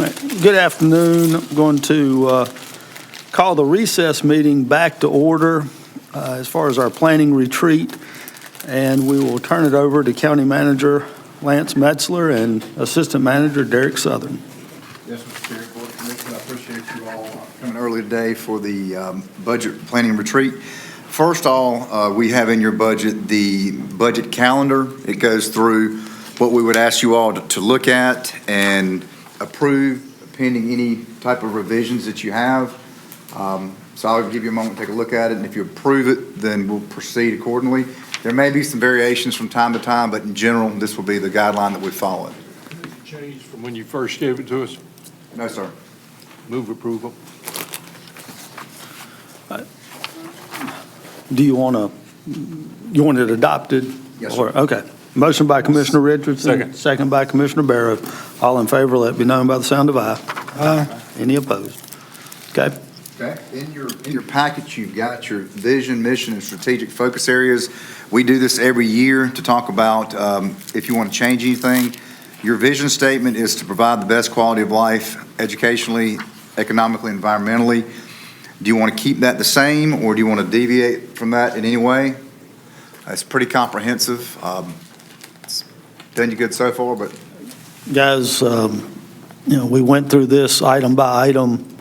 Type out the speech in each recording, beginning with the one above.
Good afternoon. I'm going to call the recess meeting back to order as far as our planning retreat, and we will turn it over to County Manager Lance Metzler and Assistant Manager Derek Southern. Yes, Mr. Chair, Board of Commissioners, I appreciate you all coming early today for the budget planning retreat. First of all, we have in your budget the budget calendar. It goes through what we would ask you all to look at and approve pending any type of revisions that you have. So I'll give you a moment to take a look at it, and if you approve it, then we'll proceed accordingly. There may be some variations from time to time, but in general, this will be the guideline that we follow. Changed from when you first gave it to us? No, sir. Move approval. Do you want it adopted? Yes, sir. Okay. Motion by Commissioner Richardson. Second by Commissioner Barrow. All in favor, let it be known by the sound of aye. Aye. Any opposed? Okay. Okay. In your package, you've got your vision, mission, and strategic focus areas. We do this every year to talk about if you want to change anything. Your vision statement is to provide the best quality of life educationally, economically, environmentally. Do you want to keep that the same, or do you want to deviate from that in any way? It's pretty comprehensive. It's done you good so far, but Guys, we went through this item by item,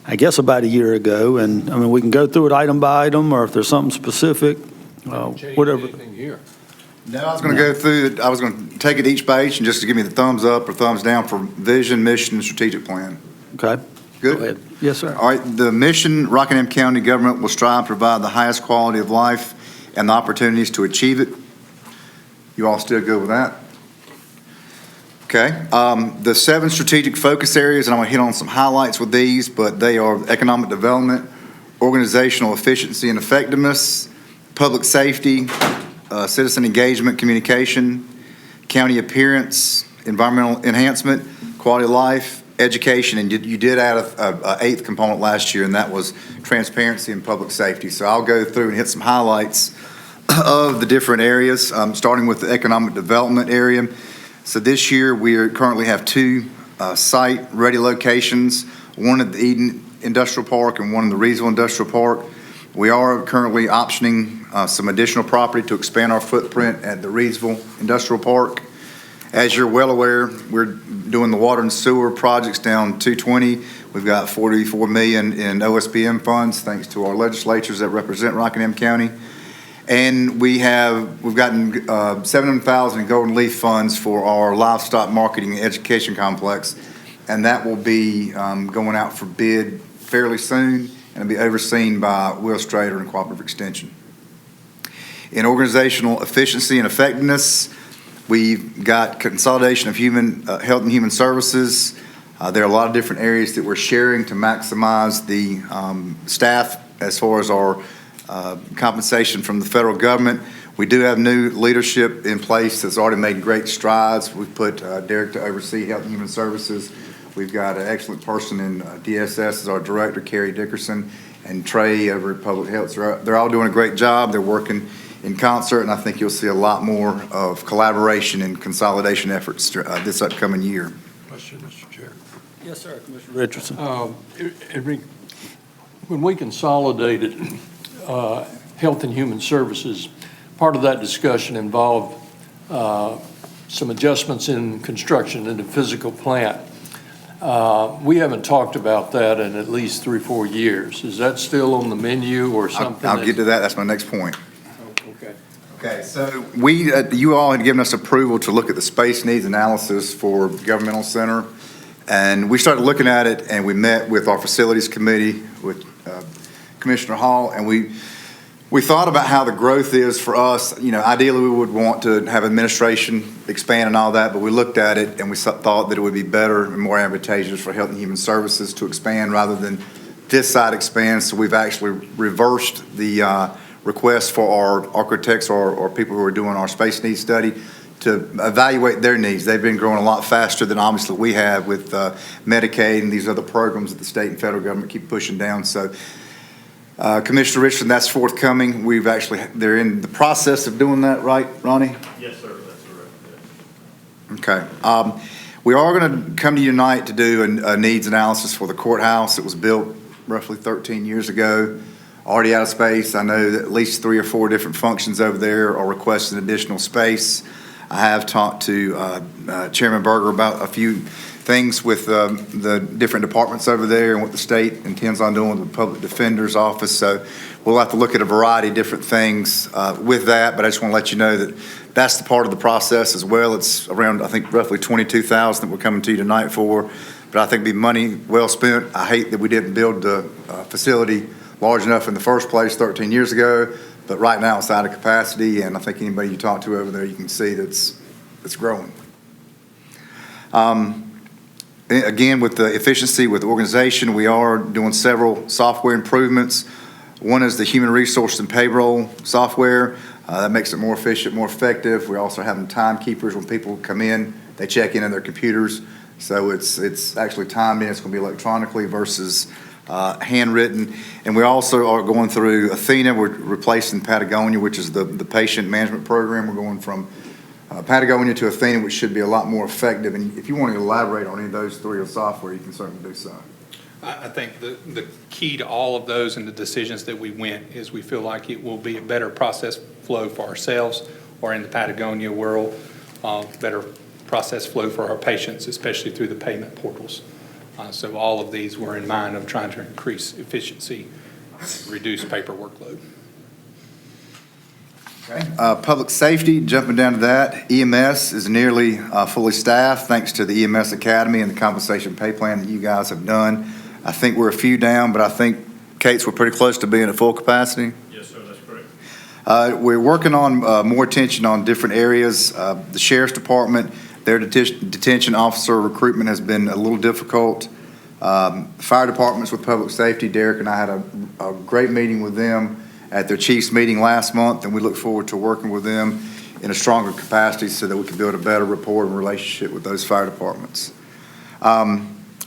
I guess about a year ago, and I mean, we can go through it item by item, or if there's something specific, whatever. Here. no, I was going to go through it. I was going to take it each page and just to give me the thumbs up or thumbs down for vision, mission, and strategic plan. Okay. Good? Go ahead. Yes, sir. All right, the mission, Rockingham County government will strive to provide the highest quality of life and the opportunities to achieve it. You all still good with that? Okay. The 7 strategic focus areas, and I'm going to hit on some highlights with these, but they are economic development, organizational efficiency and effectiveness, public safety, citizen engagement, communication, county appearance, environmental enhancement, quality of life, education, and you did add a 8th component last year, and that was transparency and public safety. So I'll go through and hit some highlights of the different areas, starting with the economic development area. So this year we currently have 2 site-ready locations, one at the Eden Industrial Park and one in the Reedsville Industrial Park. We are currently optioning some additional property to expand our footprint at the Reedsville Industrial Park. As you're well aware, we're doing the water and sewer projects down 220. We've got $44 million in OSPM funds, thanks to our legislatures that represent Rockingham County. And we've gotten $700,000 in Golden Leaf funds for our livestock marketing and education complex, and that will be going out for bid fairly soon, and it'll be overseen by Will Strader and Cooperative Extension. In organizational efficiency and effectiveness, we've got consolidation of human health and human services. There are a lot of different areas that we're sharing to maximize the staff as far as our compensation from the federal government. We do have new leadership in place that's already made great strides. We've put Derek to oversee health and human services. We've got an excellent person in DSS as our director, Carrie Dickerson, and Trey over at Public Health. So they're all doing a great job. They're working in concert, and I think you'll see a lot more of collaboration and consolidation efforts this upcoming year. Question, Mr. Chair. Yes, sir, Commissioner Richardson. When we consolidated Health and Human Services, part of that discussion involved some adjustments in construction in the physical plant. We haven't talked about that in at least 3 or 4 years. Is that still on the menu or something? I'll get to that. That's my next point. Okay. Okay, so you all had given us approval to look at the space needs analysis for governmental center, and we started looking at it, and we met with our facilities committee with Commissioner Hall, and we thought about how the growth is for us. Ideally we would want to have administration expand and all that, but we looked at it and we thought that it would be better and more advantageous for Health and Human Services to expand rather than this side expand. So we've actually reversed the request for our architects or people who are doing our space needs study to evaluate their needs. They've been growing a lot faster than obviously we have with Medicaid and these other programs that the state and federal government keep pushing down. So Commissioner Richardson, that's forthcoming. They're in the process of doing that, right, Ronnie? Yes, sir, that's correct. Yes. Okay. We are going to come to you tonight to do a needs analysis for the courthouse. It was built roughly 13 years ago, already out of space. I know that at least 3 or 4 different functions over there are requesting additional space. I have talked to Chairman Berger about a few things with the different departments over there and what the state intends on doing with the Public Defender's Office. So we'll have to look at a variety of different things with that, but I just want to let you know that that's the part of the process as well. It's around, I think, roughly $22,000 that we're coming to you tonight for, but I think it'd be money well spent. I hate that we didn't build the facility large enough in the first place 13 years ago, but right now it's out of capacity, and I think anybody you talk to over there, you can see that it's growing. Again, with the efficiency with the organization, we are doing several software improvements. One is the human resource and payroll software. That makes it more efficient, more effective. We're also having timekeepers. When people come in, they check in on their computers. So it's actually timed in. It's going to be electronically versus handwritten. And we also are going through Athena. We're replacing Patagonia, which is the patient management program. We're going from Patagonia to Athena, which should be a lot more effective. And if you want to elaborate on any of those 3 of software, you can certainly do so. I think the key to all of those and the decisions that we went is we feel like it will be a better process flow for ourselves, or in the Patagonia world, better process flow for our patients, especially through the payment portals. So all of these were in mind of trying to increase efficiency, reduce paper workload. Okay. Public safety, jumping down to that, EMS is nearly fully staffed thanks to the EMS Academy and the compensation pay plan that you guys have done. I think we're a few down, but I think, Kate's, we're pretty close to being at full capacity. Yes, sir, that's correct. We're working on more attention on different areas. The Sheriff's Department, their detention officer recruitment has been a little difficult. Fire departments with public safety, Derek and I had a great meeting with them at their chief's meeting last month, and we look forward to working with them in a stronger capacity so that we can build a better rapport and relationship with those fire departments.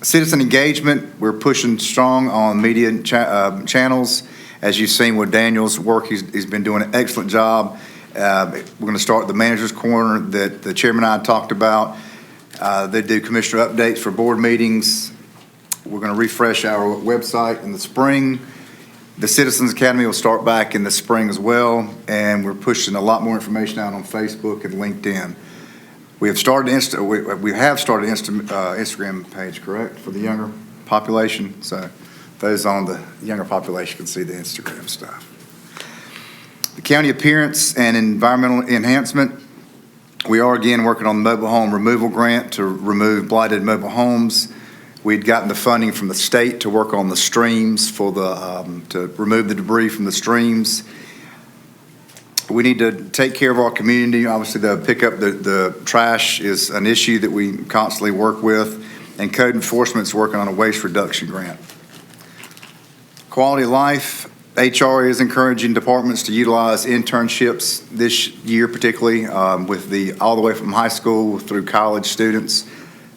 Citizen engagement, we're pushing strong on media channels. As you've seen with Daniel's work, he's been doing an excellent job. We're going to start the manager's corner that the chairman and I talked about. They do commissioner updates for board meetings. We're going to refresh our website in the spring. The Citizens Academy will start back in the spring as well, and we're pushing a lot more information out on Facebook and LinkedIn. We have started Instagram page, correct, for the younger population. So those on the younger population can see the Instagram stuff. The county appearance and environmental enhancement. We are again working on the mobile home removal grant to remove blighted mobile homes. We'd gotten the funding from the state to work on the streams for to remove the debris from the streams. We need to take care of our community. Obviously, the pickup, the trash is an issue that we constantly work with, and code enforcement's working on a waste reduction grant. Quality of life, HR is encouraging departments to utilize internships this year, particularly with all the way from high school through college students.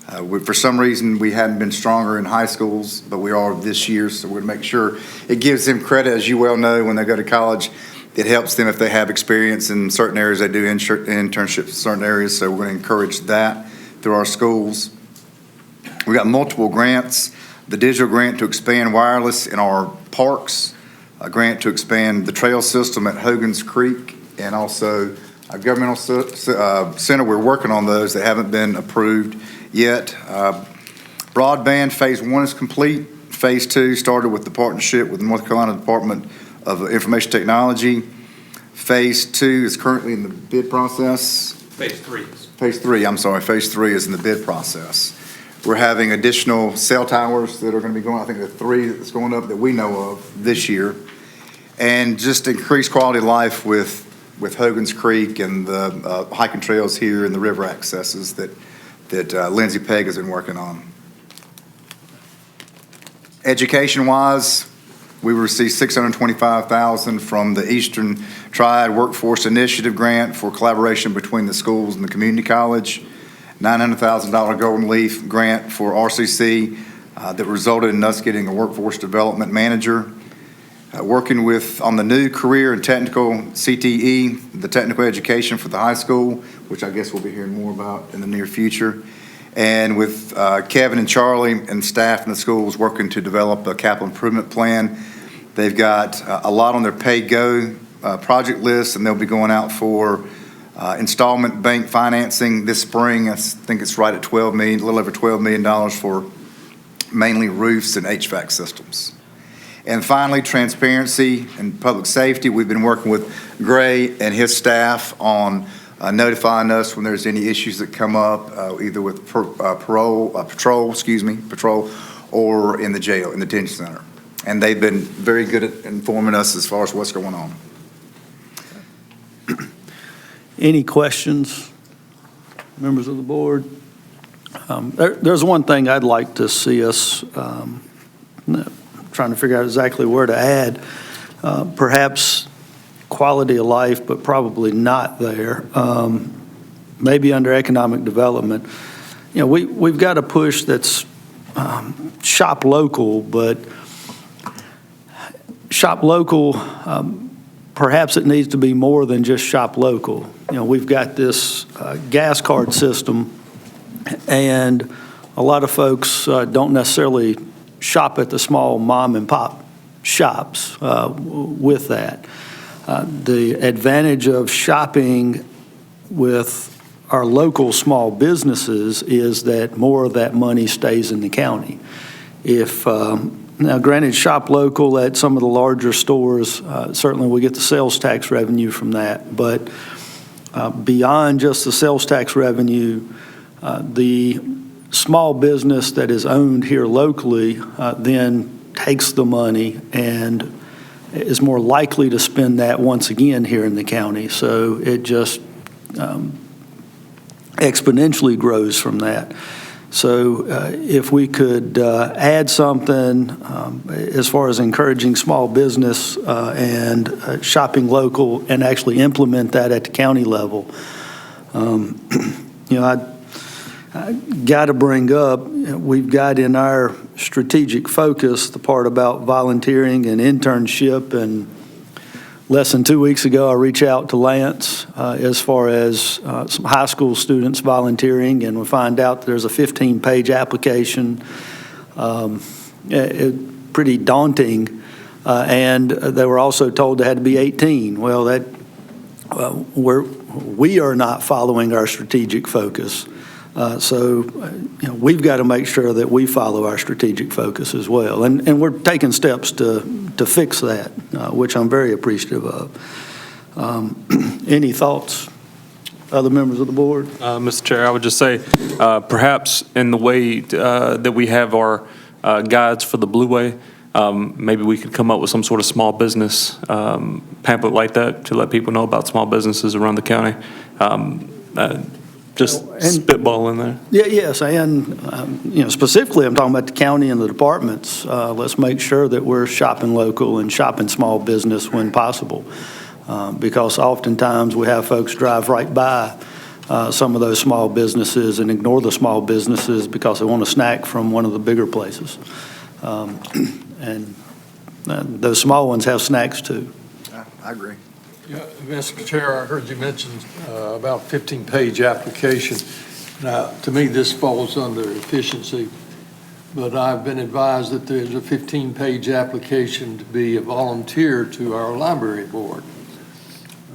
For some reason, we hadn't been stronger in high schools, but we are this year, so we're going to make sure it gives them credit. As you well know, when they go to college, it helps them if they have experience in certain areas. They do internships in certain areas, so we're going to encourage that through our schools. We got multiple grants. The digital grant to expand wireless in our parks, a grant to expand the trail system at Hogan's Creek, and also a governmental center. We're working on those. They haven't been approved yet. Broadband phase 1 is complete. Phase 2 started with the partnership with the North Carolina Department of Information Technology. Phase 2 is currently in the bid process. Phase 3. Phase 3 is in the bid process. We're having additional cell towers that are going to be going, I think there are 3 that's going up that we know of this year. And just increase quality of life with Hogan's Creek and the hiking trails here and the river accesses that Lindsay Pegg has been working on. Education-wise, we received $625,000 from the Eastern Triad Workforce Initiative Grant for collaboration between the schools and the community college, $900,000 Golden Leaf grant for RCC that resulted in us getting a workforce development manager. Working on the new career and technical CTE, the technical education for the high school, which I guess we'll be hearing more about in the near future. And with Kevin and Charlie and staff in the schools working to develop a capital improvement plan, they've got a lot on their pay-go project list, and they'll be going out for installment bank financing this spring. I think it's right at $12 million, a little over $12 million for mainly roofs and HVAC systems. And finally, transparency and public safety. We've been working with Gray and his staff on notifying us when there's any issues that come up, either with patrol, or in the jail, in the detention center. And they've been very good at informing us as far as what's going on. Any questions, members of the board? There's one thing I'd like to see us, trying to figure out exactly where to add. Perhaps quality of life, but probably not there. Maybe under economic development. You know, we've got a push that's shop local, but shop local, perhaps it needs to be more than just shop local. You know, we've got this gas card system, and a lot of folks don't necessarily shop at the small mom and pop shops with that. The advantage of shopping with our local small businesses is that more of that money stays in the county. If now, granted, shop local at some of the larger stores, certainly we get the sales tax revenue from that. But beyond just the sales tax revenue, the small business that is owned here locally then takes the money and is more likely to spend that once again here in the county. So it just exponentially grows from that. So if we could add something as far as encouraging small business and shopping local and actually implement that at the county level, I got to bring up, we've got in our strategic focus the part about volunteering and internship, and less than 2 weeks ago I reached out to Lance as far as some high school students volunteering, and we find out there's a 15-page application, pretty daunting, and they were also told they had to be 18. Well, we are not following our strategic focus. So we've got to make sure that we follow our strategic focus as well. And we're taking steps to fix that, which I'm very appreciative of. Any thoughts, other members of the board? Mr. Chair, I would just say, perhaps in the way that we have our guides for the Blue Way, maybe we could come up with some sort of small business pamphlet like that to let people know about small businesses around the county. Just spitball in there. Yeah, yes, and specifically, I'm talking about the county and the departments. Let's make sure that we're shopping local and shopping small business when possible, because oftentimes we have folks drive right by some of those small businesses and ignore the small businesses because they want a snack from one of the bigger places, and those small ones have snacks too. I agree. Yeah, Mr. Chair, I heard you mention about 15-page application. Now, to me, this falls under efficiency, but I've been advised that there's a 15-page application to be a volunteer to our library board.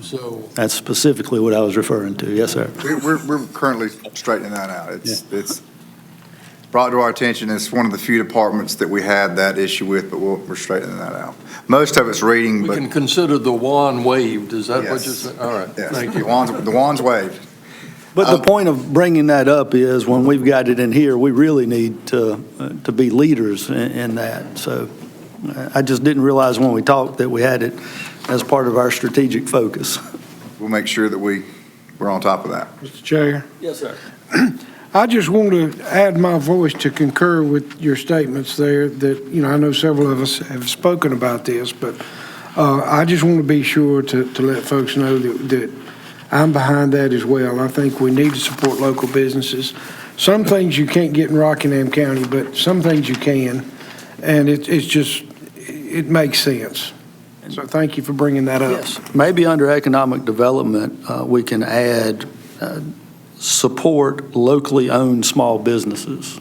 So That's specifically what I was referring to. Yes, sir. We're currently straightening that out. It's brought to our attention. It's one of the few departments that we had that issue with, but we're straightening that out. Most of it's reading, we but can consider the wand waived. Is that what Yes. you're saying? All right, yes, thank you. the wand's waived. But the point of bringing that up is when we've got it in here, we really need to be leaders in that. So I just didn't realize when we talked that we had it as part of our strategic focus. We'll make sure that we're on top of that. Mr. Chair, Yes, sir. I just want to add my voice to concur with your statements there that, I know several of us have spoken about this, but I just want to be sure to let folks know that I'm behind that as well. I think we need to support local businesses. Some things you can't get in Rockingham County, but some things you can, and it makes sense. So thank you for bringing that up. Yes. Maybe under economic development, we can add support locally owned small businesses.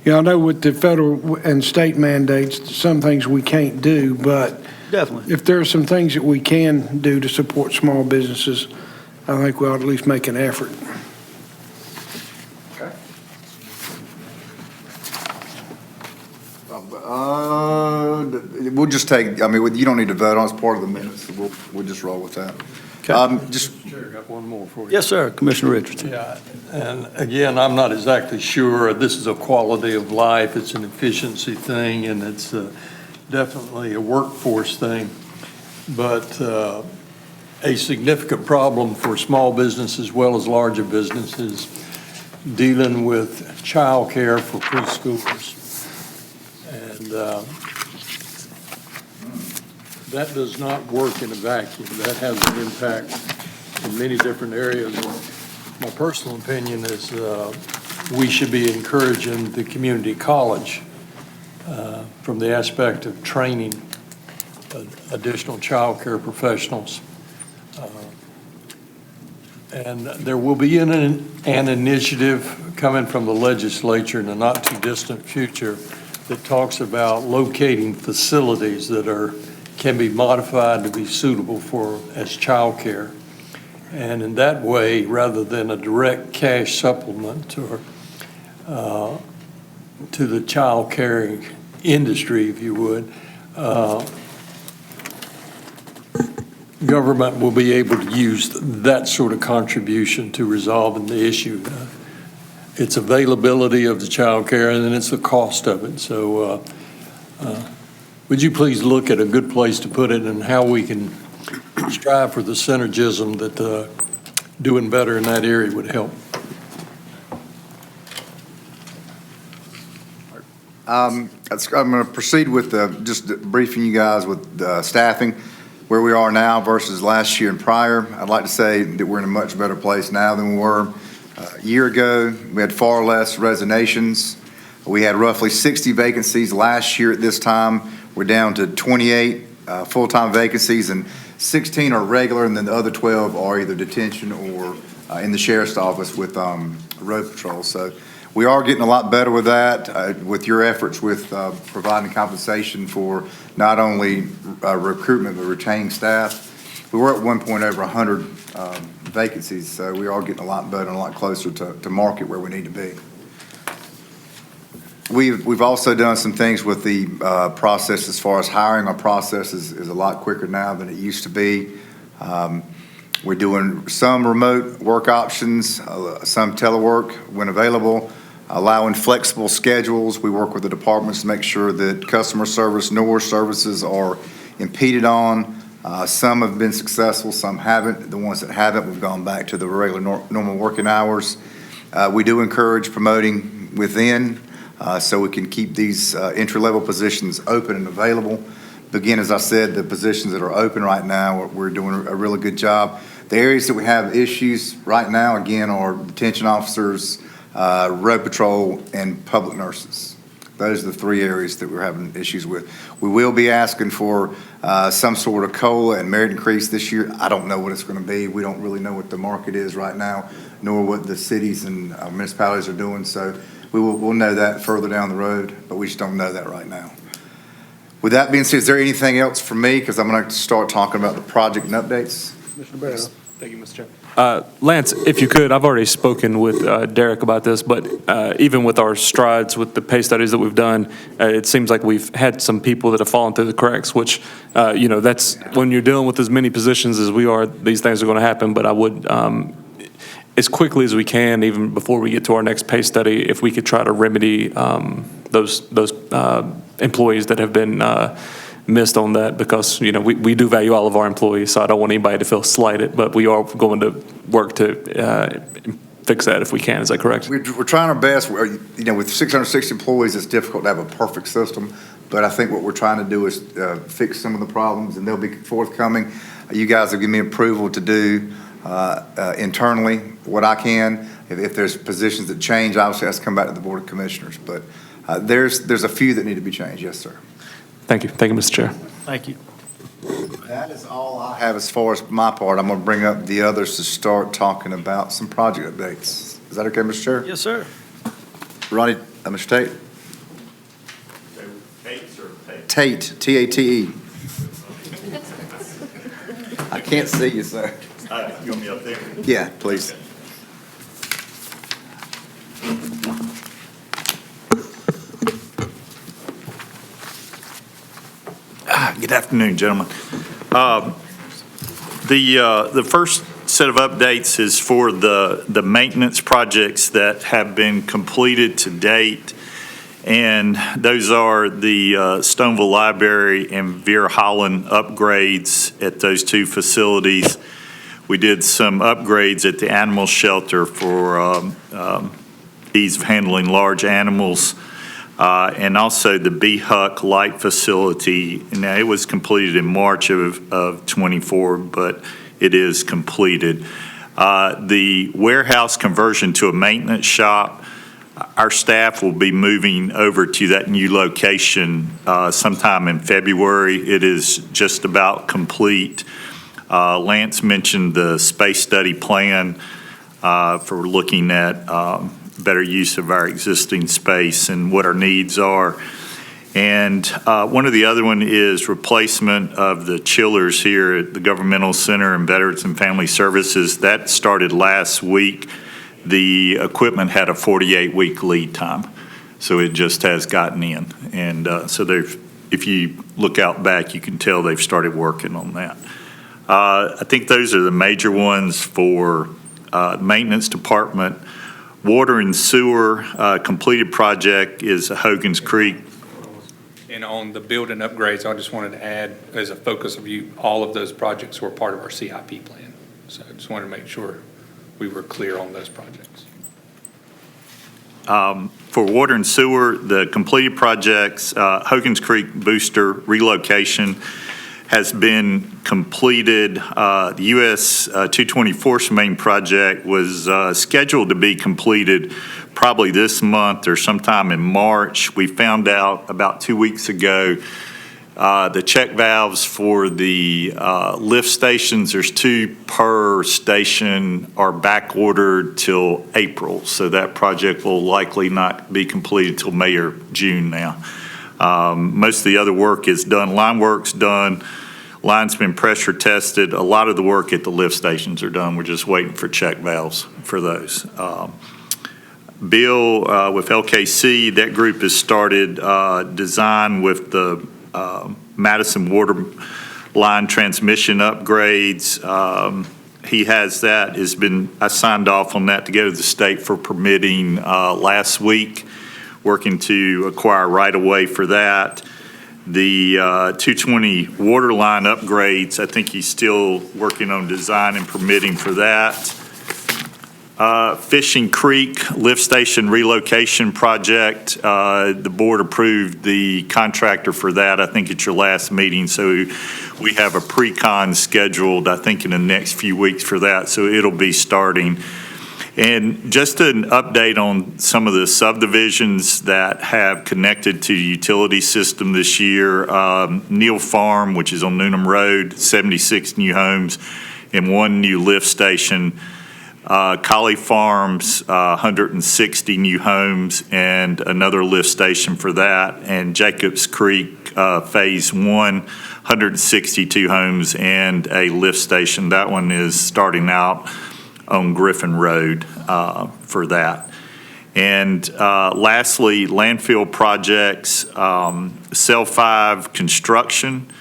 Yeah, I know with the federal and state mandates, some things we can't do, but Definitely. if there are some things that we can do to support small businesses, I think we ought to at least make an effort. We'll just take, I mean, you don't need to vote on it, it's part of the minutes. We'll just roll with that. Just, Chair, I got one more for you. Yes, sir, Commissioner Richardson. Yeah, and again, I'm not exactly sure. This is a quality of life. It's an efficiency thing, and it's definitely a workforce thing. But a significant problem for small business as well as larger businesses dealing with childcare for preschoolers. And that does not work in a vacuum. That has an impact in many different areas. My personal opinion is we should be encouraging the community college from the aspect of training additional child care professionals. And there will be an initiative coming from the legislature in the not-too-distant future that talks about locating facilities that can be modified to be suitable for as child care. And in that way, rather than a direct cash supplement to the child caring industry, if you would, government will be able to use that sort of contribution to resolving the issue. It's availability of the child care, and then it's the cost of it. So would you please look at a good place to put it and how we can strive for the synergism that doing better in that area would help? I'm going to proceed with just briefing you guys with staffing, where we are now versus last year and prior. I'd like to say that we're in a much better place now than we were a year ago. We had far less resignations. We had roughly 60 vacancies last year at this time. We're down to 28 full-time vacancies, and 16 are regular, and then the other 12 are either detention or in the sheriff's office with road patrol. So we are getting a lot better with that, with your efforts with providing compensation for not only recruitment but retaining staff. We were at one point over 100 vacancies, so we are getting a lot better and a lot closer to market where we need to be. We've also done some things with the process as far as hiring. Our process is a lot quicker now than it used to be. We're doing some remote work options, some telework when available, allowing flexible schedules. We work with the departments to make sure that customer service, NOR services are impeded on. Some have been successful, some haven't. The ones that haven't, we've gone back to the regular normal working hours. We do encourage promoting within so we can keep these entry-level positions open and available. Again, as I said, the positions that are open right now, we're doing a really good job. The areas that we have issues right now, again, are detention officers, road patrol, and public nurses. Those are the three areas that we're having issues with. We will be asking for some sort of COLA and merit increase this year. I don't know what it's going to be. We don't really know what the market is right now, nor what the cities and municipalities are doing. So we'll know that further down the road, but we just don't know that right now. With that being said, is there anything else for me? Because I'm going to start talking about the project and updates. Mr. Bell. Thank you, Mr. Chairman. Lance, if you could, I've already spoken with Derek about this, but even with our strides with the pay studies that we've done, it seems like we've had some people that have fallen through the cracks, which, that's when you're dealing with as many positions as we are, these things are going to happen. But I would, as quickly as we can, even before we get to our next pay study, if we could try to remedy those employees that have been missed on that, because we do value all of our employees, so I don't want anybody to feel slighted, but we are going to work to fix that if we can. Is that correct? We're trying our best. With 660 employees, it's difficult to have a perfect system, but I think what we're trying to do is fix some of the problems, and they'll be forthcoming. You guys have given me approval to do internally what I can. If there's positions that change, obviously it has to come back to the Board of Commissioners, but there's a few that need to be changed. Yes, sir. Thank you. Thank you, Mr. Chair. Thank you. That is all I have as far as my part. I'm going to bring up the others to start talking about some project updates. Is that okay, Mr. Chair? Yes, sir. Ronnie, Mr. Tate? Tate, T-A-T-E. I can't see you, sir. You want me up there? Yeah, please. Good afternoon, gentlemen. The first set of updates is for the maintenance projects that have been completed to date. And those are the Stoneville Library and Veer Holland upgrades at those two facilities. We did some upgrades at the animal shelter for ease of handling large animals. And also the BHUC light facility. Now, it was completed in March of '24, but it is completed. The warehouse conversion to a maintenance shop, our staff will be moving over to that new location sometime in February. It is just about complete. Lance mentioned the space study plan for looking at better use of our existing space and what our needs are. And one of the other one is replacement of the chillers here at the Governmental Center and Veterans and Family Services. That started last week. The equipment had a 48-week lead time, so it just has gotten in. And so if you look out back, you can tell they've started working on that. I think those are the major ones for maintenance department. Water and sewer completed project is Hogan's Creek. And on the building upgrades, I just wanted to add, as a focus of you, all of those projects were part of our CIP plan. So I just wanted to make sure we were clear on those projects. For water and sewer, the completed projects, Hogan's Creek Booster relocation has been completed. The US 224 main project was scheduled to be completed probably this month or sometime in March. We found out about 2 weeks ago the check valves for the lift stations, there's 2 per station, are back ordered till April. So that project will likely not be completed till May or June now. Most of the other work is done. Line work's done. Line's been pressure tested. A lot of the work at the lift stations are done. We're just waiting for check valves for those. Bill, with LKC, that group has started design with the Madison water line transmission upgrades. He has that. I signed off on that to go to the state for permitting last week, working to acquire right-of-way for that. The 220 water line upgrades, I think he's still working on design and permitting for that. Fishing Creek Lift Station relocation project, the board approved the contractor for that, I think, at your last meeting. So we have a pre-con scheduled, I think, in the next few weeks for that. So it'll be starting. And just an update on some of the subdivisions that have connected to the utility system this year. Neal Farm, which is on Newnham Road, 76 new homes and 1 new lift station. Collie Farms, 160 new homes and another lift station for that. And Jacobs Creek, Phase 1, 162 homes and a lift station. That one is starting out on Griffin Road for that. And lastly, landfill projects, Cell 5 construction.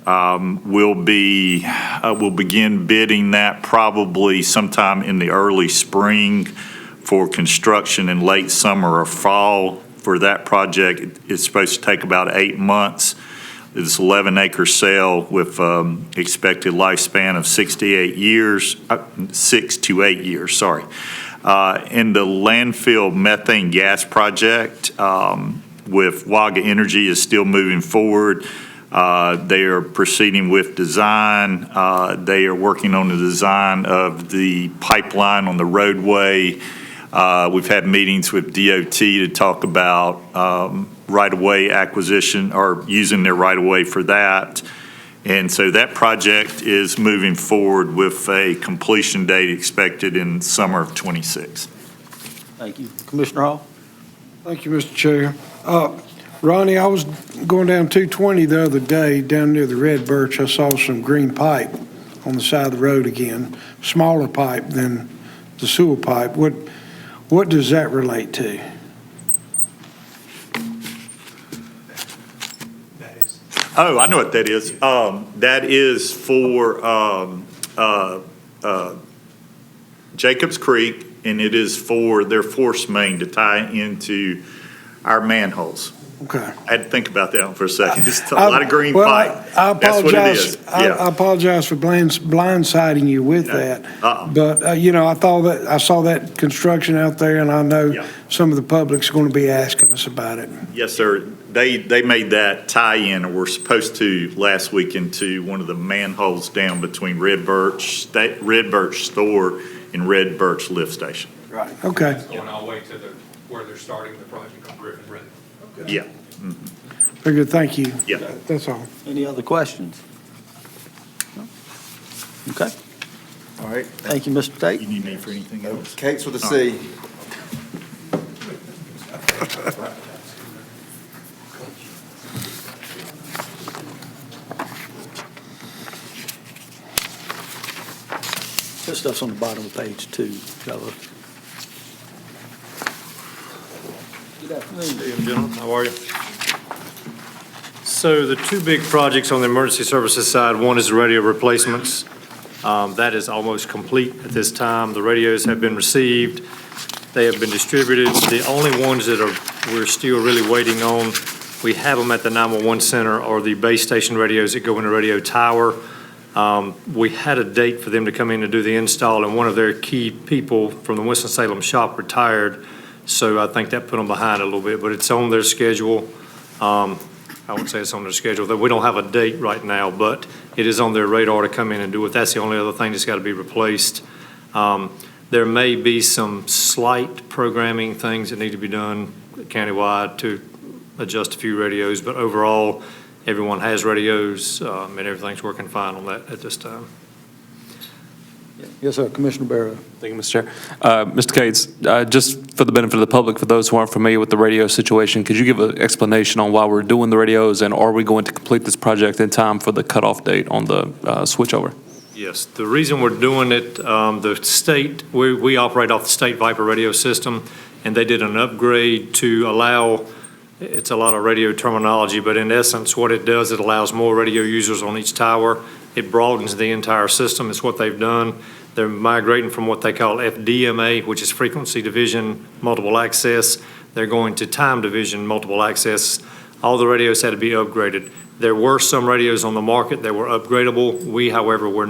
We'll begin bidding that probably sometime in the early spring for construction in late summer or fall. For that project, it's supposed to take about 8 months. It's 11-acre cell with expected lifespan of 6 to 8 years, sorry. And the landfill methane gas project with Waga Energy is still moving forward. They are proceeding with design. They are working on the design of the pipeline on the roadway. We've had meetings with DOT to talk about right-of-way acquisition or using their right-of-way for that. And so that project is moving forward with a completion date expected in summer of '26. Thank you. Commissioner Hall? Thank you, Mr. Chair. Ronnie, I was going down 220 the other day, down near the Red Birch. I saw some green pipe on the side of the road again, smaller pipe than the sewer pipe. What does that relate to? Oh, I know what that is. That is for Jacobs Creek, and it is for their force main to tie into our manholes. Okay. I had to think about that one for a second. It's a lot of green pipe. I That's what it apologize. is. I Yeah. apologize for blindsiding you with that. But, I saw that construction out there, and I know Yeah. some of the public's going to be asking us about it. Yes, sir. They made that tie-in, or were supposed to last week, into one of the manholes down between Red Birch Store and Red Birch Lift Station. Right. Okay. Going all the way to where they're starting the project on Griffin Road. Yeah, Very good. Thank you. yeah. That's all. Any other questions? No? Okay. All right. Thank you, Mr. Tate. You need me for anything else? Kate's with a C. This stuff's on the bottom of page 2, fellas. Good afternoon. Gentlemen, how are you? So the two big projects on the emergency services side, one is the radio replacements. That is almost complete at this time. The radios have been received. They have been distributed. The only ones that we're still really waiting on, we have them at the 911 center, are the base station radios that go in the radio tower. We had a date for them to come in and do the install, and one of their key people from the Winston-Salem shop retired. So I think that put them behind a little bit, but it's on their schedule. I would say it's on their schedule. That we don't have a date right now, but it is on their radar to come in and do it. That's the only other thing that's got to be replaced. There may be some slight programming things that need to be done countywide to adjust a few radios, but overall, everyone has radios, and everything's working fine on that at this time. Yes, sir. Commissioner Barrow. Thank you, Mr. Chair. Mr. Cates, just for the benefit of the public, for those who aren't familiar with the radio situation, could you give an explanation on why we're doing the radios, and are we going to complete this project in time for the cutoff date on the switchover? Yes, the reason we're doing it, the state, we operate off the state Viper radio system, and they did an upgrade to allow, it's a lot of radio terminology, but in essence, what it does, it allows more radio users on each tower. It broadens the entire system. It's what they've done. They're migrating from what they call FDMA, which is frequency division multiple access. They're going to time division multiple access. All the radios had to be upgraded. There were some radios on the market that were upgradable. We, however, we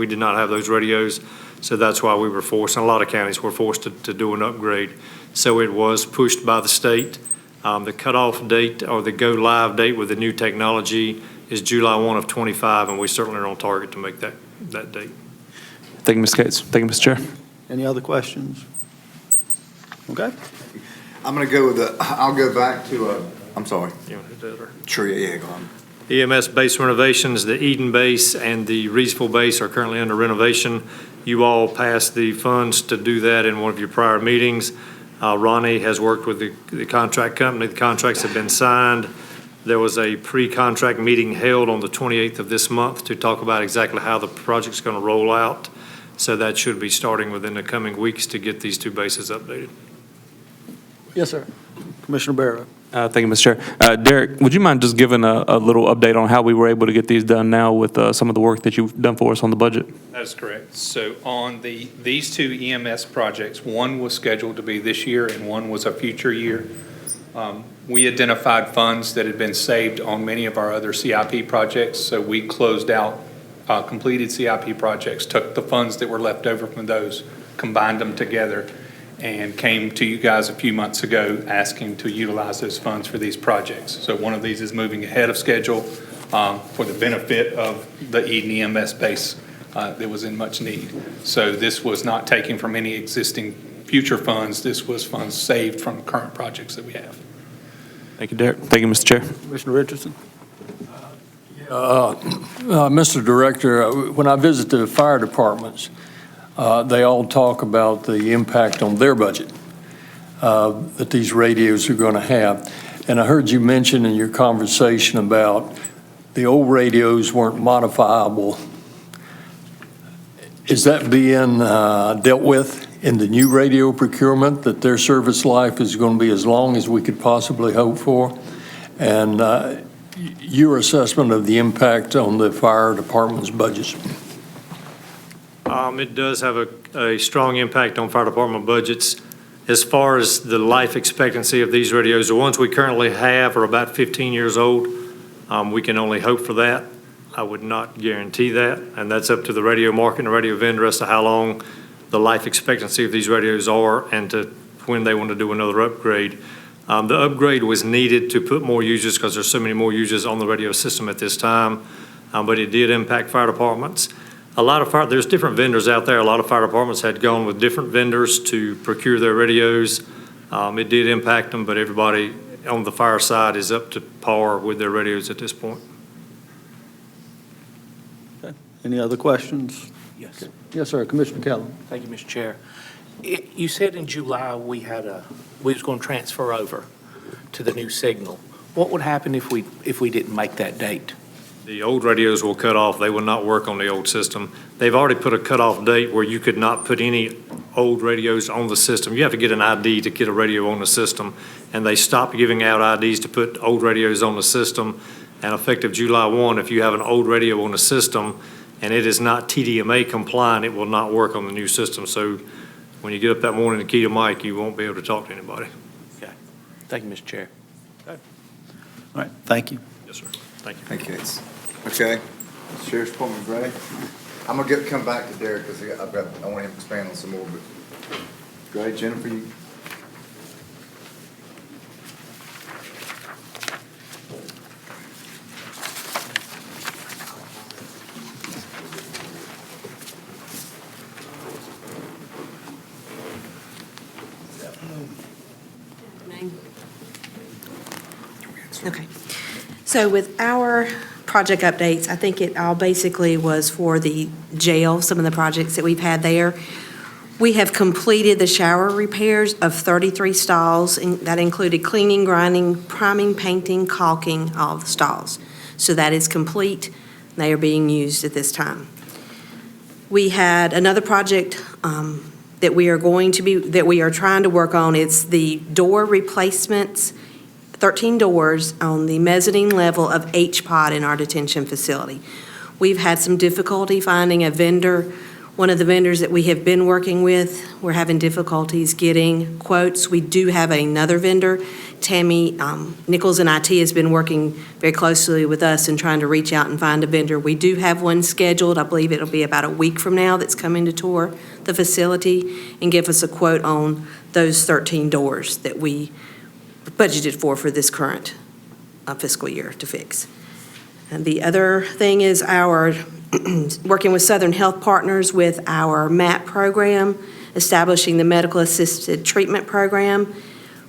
did not have those radios. So that's why we were forced, and a lot of counties were forced to do an upgrade. So it was pushed by the state. The cutoff date, or the go live date with the new technology, is July 1 of '25, and we certainly are on target to make that date. Thank you, Mr. Cates. Thank you, Mr. Chair. Any other questions? Okay. I'm going to go with I'll go back to, I'm sorry. You want to do that, or? Sure, yeah, go on. EMS base renovations, the Eden base and the Reedsville base are currently under renovation. You all passed the funds to do that in one of your prior meetings. Ronnie has worked with the contract company. The contracts have been signed. There was a pre-contract meeting held on the 28th of this month to talk about exactly how the project's going to roll out. So that should be starting within the coming weeks to get these two bases updated. Yes, sir. Commissioner Barrow. Thank you, Mr. Chair. Derek, would you mind just giving a little update on how we were able to get these done now with some of the work that you've done for us on the budget? That is correct. So on these two EMS projects, one was scheduled to be this year and one was a future year. We identified funds that had been saved on many of our other CIP projects, so we closed out completed CIP projects, took the funds that were left over from those, combined them together, and came to you guys a few months ago asking to utilize those funds for these projects. So one of these is moving ahead of schedule for the benefit of the Eden EMS base that was in much need. So this was not taken from any existing future funds. This was funds saved from current projects that we have. Thank you, Derek. Thank you, Mr. Chair. Commissioner Richardson. Yeah, Mr. Director, when I visit the fire departments, they all talk about the impact on their budget that these radios are going to have. And I heard you mention in your conversation about the old radios weren't modifiable. Is that being dealt with in the new radio procurement, that their service life is going to be as long as we could possibly hope for? And your assessment of the impact on the fire department's budgets? It does have a strong impact on fire department budgets. As far as the life expectancy of these radios, the ones we currently have are about 15 years old. We can only hope for that. I would not guarantee that, and that's up to the radio market and the radio vendor as to how long the life expectancy of these radios are and to when they want to do another upgrade. The upgrade was needed to put more users because there's so many more users on the radio system at this time, but it did impact fire departments. There's different vendors out there. A lot of fire departments had gone with different vendors to procure their radios. It did impact them, but everybody on the fire side is up to par with their radios at this point. Any other questions? Yes. Yes, sir. Commissioner Kellum. Thank you, Mr. Chair. You said in July we was going to transfer over to the new signal. What would happen if we didn't make that date? The old radios will cut off. They will not work on the old system. They've already put a cutoff date where you could not put any old radios on the system. You have to get an ID to get a radio on the system, and they stopped giving out IDs to put old radios on the system. And effective July 1, if you have an old radio on the system and it is not TDMA compliant, it will not work on the new system. So when you get up that morning to key to mic, you won't be able to talk to anybody. Okay. Thank you, Mr. Chair. All right, thank you. Yes, sir. Thank you. Thank you. Okay. Sheriff's Department, Gray. I'm gonna come back to Derek because I want him to expand on some more, but Gray, Jennifer, you. Okay. So with our project updates, I think it all basically was for the jail, some of the projects that we've had there. We have completed the shower repairs of 33 stalls, and that included cleaning, grinding, priming, painting, caulking, all the stalls. So that is complete. They are being used at this time. We had another project that we are trying to work on. It's the door replacements, 13 doors on the mezzanine level of H-Pod in our detention facility. We've had some difficulty finding a vendor. One of the vendors that we have been working with, we're having difficulties getting quotes. We do have another vendor. Tammy Nichols in IT has been working very closely with us and trying to reach out and find a vendor. We do have one scheduled. I believe it'll be about a week from now that's coming to tour the facility and give us a quote on those 13 doors that we budgeted for this current fiscal year to fix. And the other thing is our working with Southern Health Partners with our MAP program, establishing the medical assisted treatment program.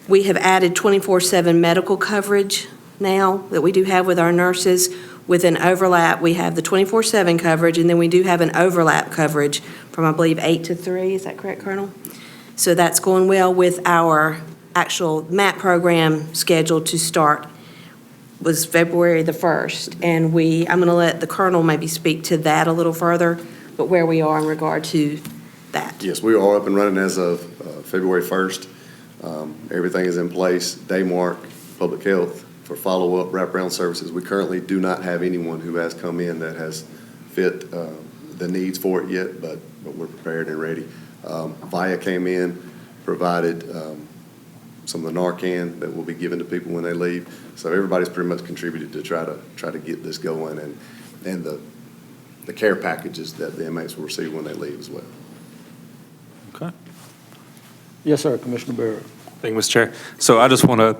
We have added 24/7 medical coverage now that we do have with our nurses. With an overlap, we have the 24/7 coverage, and then we do have an overlap coverage from, I believe, 8 to 3. Is that correct, Colonel? So that's going well with our actual MAP program scheduled to start was February the 1st. And I'm going to let the Colonel maybe speak to that a little further, but where we are in regard to that. Yes, we are up and running as of February 1st. Everything is in place. Daymark, Public Health for follow-up wraparound services. We currently do not have anyone who has come in that has fit the needs for it yet, but we're prepared and ready. VIA came in, provided some of the Narcan that will be given to people when they leave. So everybody's pretty much contributed to try to get this going, and the care packages that the inmates will receive when they leave as well. Okay. Yes, sir, Commissioner Barrett. Thank you, Mr. Chair. So I just want to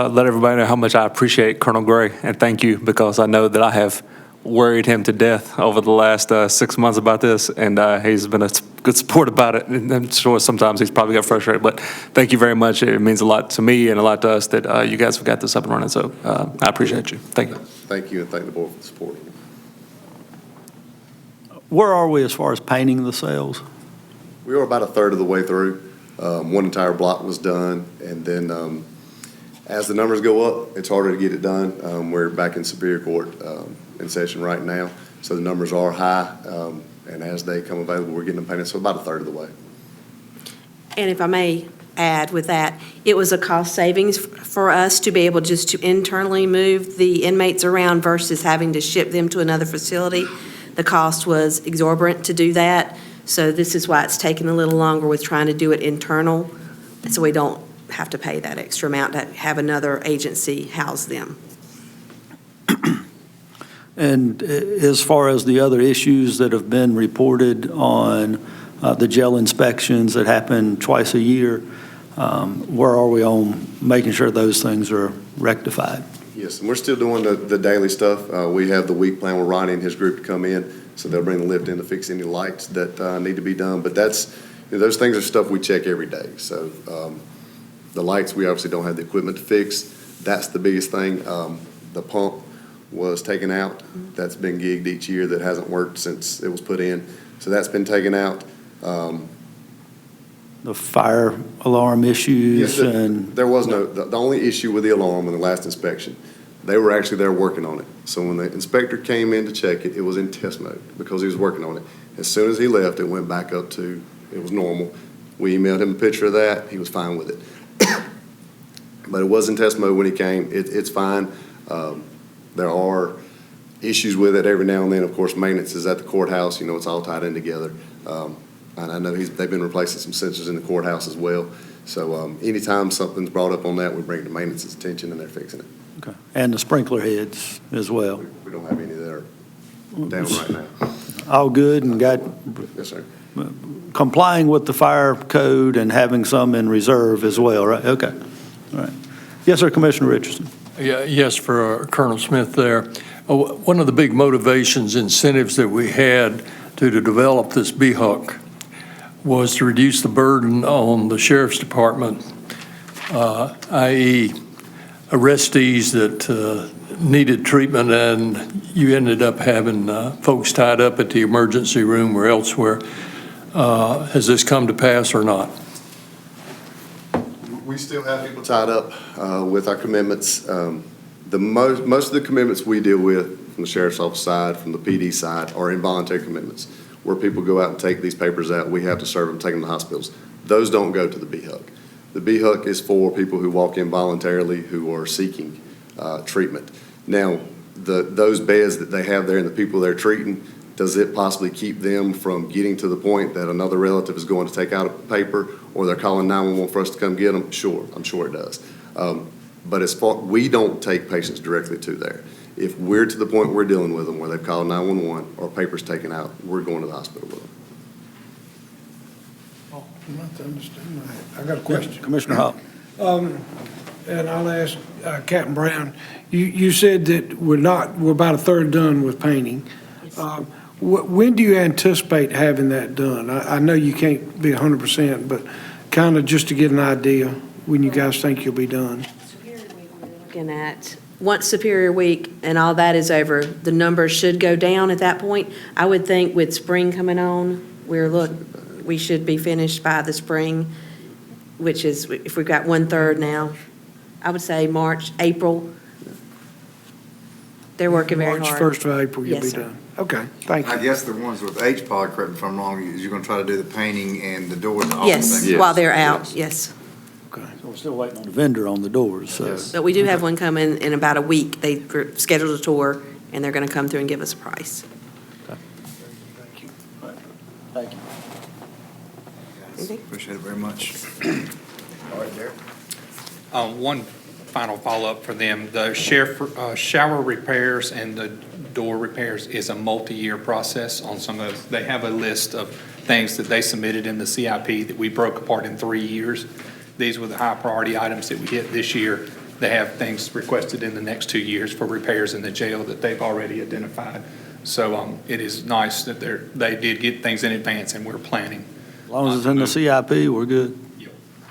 let everybody know how much I appreciate Colonel Gray, and thank you, because I know that I have worried him to death over the last 6 months about this, and he's been a good support about it. And I'm sure sometimes he's probably got frustrated, but thank you very much. It means a lot to me and a lot to us that you guys have got this up and running, so I appreciate you. Thank you. Thank you, and thank the board for the support. Where are we as far as painting the cells? We are about a third of the way through. One entire block was done, and then as the numbers go up, it's harder to get it done. We're back in Superior Court in session right now, so the numbers are high, and as they come available, we're getting them painted, so about a third of the way. And if I may add with that, it was a cost savings for us to be able just to internally move the inmates around versus having to ship them to another facility. The cost was exorbitant to do that, so this is why it's taken a little longer with trying to do it internal, so we don't have to pay that extra amount to have another agency house them. And as far as the other issues that have been reported on the jail inspections that happen twice a year, where are we on making sure those things are rectified? Yes, and we're still doing the daily stuff. We have the week plan with Ronnie and his group to come in, so they'll bring the lift in to fix any lights that need to be done. But that's, those things are stuff we check every day. So the lights, we obviously don't have the equipment to fix. That's the biggest thing. The pump was taken out. That's been gigged each year. That hasn't worked since it was put in. So that's been taken out. The fire alarm issues Yes, and, there was no, the only issue with the alarm in the last inspection, they were actually there working on it. So when the inspector came in to check it, it was in test mode because he was working on it. As soon as he left, it went back up to, it was normal. We emailed him a picture of that. He was fine with it. But it was in test mode when he came. It's fine. There are issues with it every now and then. Of course, maintenance is at the courthouse. It's all tied in together. And I know they've been replacing some sensors in the courthouse as well. So anytime something's brought up on that, we bring it to maintenance's attention and they're fixing it. okay, and the sprinkler heads as well. We don't have any that are down right now. All good and got Yes, sir. complying with the fire code and having some in reserve as well, right? Okay, all right. Yes, sir, Commissioner Richardson. Yeah, yes, for Colonel Smith there. One of the big motivations, incentives that we had to develop this BHUC was to reduce the burden on the Sheriff's Department, i.e. arrestees that needed treatment, and you ended up having folks tied up at the emergency room or elsewhere. Has this come to pass or not? We still have people tied up with our commitments. The most of the commitments we deal with from the sheriff's office side, from the PD side, are involuntary commitments, where people go out and take these papers out. We have to serve them, take them to hospitals. Those don't go to the BHUC. The BHUC is for people who walk in voluntarily who are seeking treatment. Now, those beds that they have there and the people they're treating, does it possibly keep them from getting to the point that another relative is going to take out a paper or they're calling 911 for us to come get them? Sure, I'm sure it does. But as far, we don't take patients directly to there. If we're to the point we're dealing with them where they've called 911 or papers taken out, we're going to the hospital with them. I'm not understanding that. I got a question. Commissioner Hall. And I'll ask Captain Brown. You said that we're about a third done with painting. When do you anticipate having that done? I know you can't be 100%, but kind of just to get an idea when you guys think you'll be done. Looking at, once Superior Week and all that is over, the numbers should go down at that point. I would think with spring coming on, we should be finished by the spring, which is, if we've got 1/3 now, I would say March, April. They're working very hard. March 1st of April, you'll Yes, be sir. done. Okay, thank I you. guess the ones with HPOD, correct me if I'm wrong, is you're going to try to do the painting and the doors and all the Yes, things? while they're out, yes. So we're still waiting on the vendor on the doors, so. Yes. But we do have one coming in about a week. They scheduled a tour, and they're going to come through and give us a price. Thank you. Okay. Appreciate it very much. All right, Derek. One final follow-up for them, the shower repairs and the door repairs is a multi-year process on some of, they have a list of things that they submitted in the CIP that we broke apart in 3 years. These were the high priority items that we hit this year. they have things requested in the next 2 years for repairs in the jail that they've already identified. So it is nice that they did get things in advance, and we're planning. As long as it's in the CIP, we're good.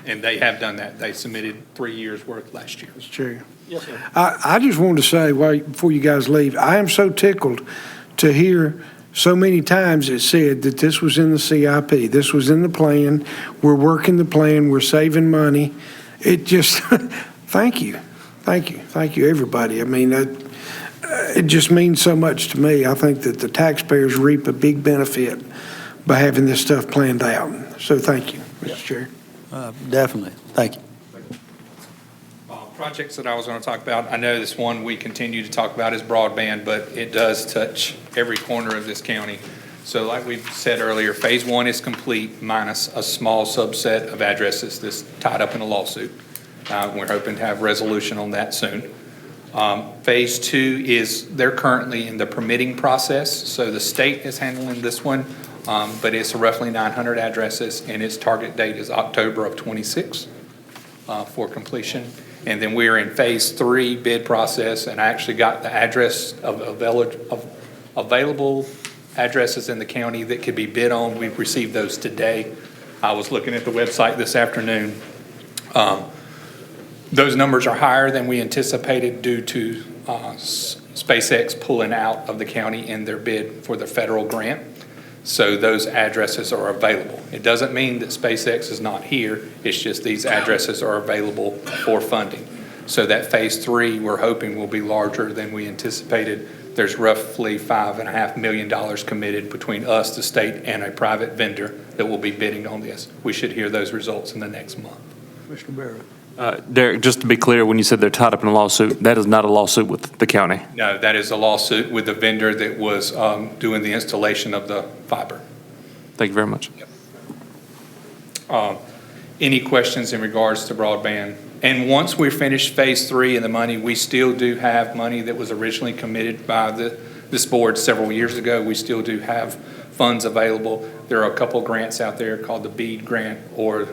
And they have done that. They submitted 3 years' worth last year. Mr. Chair. Yes, sir. I just wanted to say, before you guys leave, I am so tickled to hear so many times it said that this was in the CIP, this was in the plan, we're working the plan, we're saving money. It just, thank you, everybody. I mean, it just means so much to me. I think that the taxpayers reap a big benefit by having this stuff planned out. So thank you, Mr. Chair. Definitely. Thank you. Projects that I was going to talk about, I know this one we continue to talk about is broadband, but it does touch every corner of this county. So like we said earlier, Phase 1 is complete minus a small subset of addresses that's tied up in a lawsuit. We're hoping to have resolution on that soon. Phase 2 is, they're currently in the permitting process, so the state is handling this one, but it's roughly 900 addresses, and its target date is October of '26 for completion. And then we're in Phase 3 bid process, and I actually got the address of available addresses in the county that could be bid on. We've received those today. I was looking at the website this afternoon. Those numbers are higher than we anticipated due to SpaceX pulling out of the county in their bid for the federal grant. So those addresses are available. It doesn't mean that SpaceX is not here. It's just these addresses are available for funding. So that Phase 3, we're hoping, will be larger than we anticipated. There's roughly $5.5 million committed between us, the state, and a private vendor that will be bidding on this. We should hear those results in the next month. Commissioner Barrett. Derek, just to be clear, when you said they're tied up in a lawsuit, that is not a lawsuit with the county. No, that is a lawsuit with the vendor that was doing the installation of the fiber. Thank you very much. Any questions in regards to broadband? And once we finish Phase 3 and the money, we still do have money that was originally committed by this board several years ago. We still do have funds available. There are a couple of grants out there called the BEAD grant or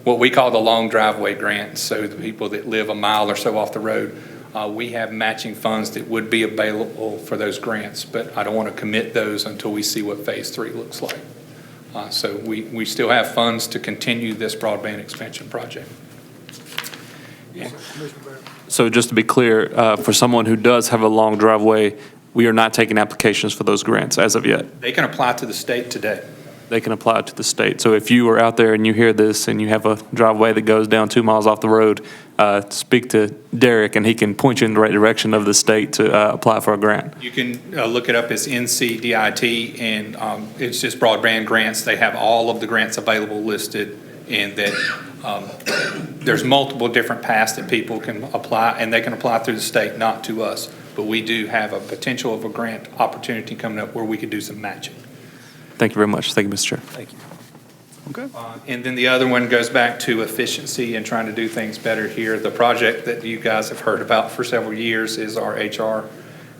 what we call the long driveway grant. So the people that live a mile or so off the road, we have matching funds that would be available for those grants, but I don't want to commit those until we see what Phase 3 looks like. So we still have funds to continue this broadband expansion project. So just to be clear, for someone who does have a long driveway, we are not taking applications for those grants as of yet. They can apply to the state today. They can apply to the state. So if you are out there and you hear this and you have a driveway that goes down 2 miles off the road, speak to Derek and he can point you in the right direction of the state to apply for a grant. You can look it up as NCDIT, and it's just broadband grants. They have all of the grants available listed, and that there's multiple different paths that people can apply, and they can apply through the state, not to us. But we do have a potential of a grant opportunity coming up where we could do some matching. Thank you very much. Thank you, Mr. Chair. Thank you. Okay. And then the other one goes back to efficiency and trying to do things better here. The project that you guys have heard about for several years is our HR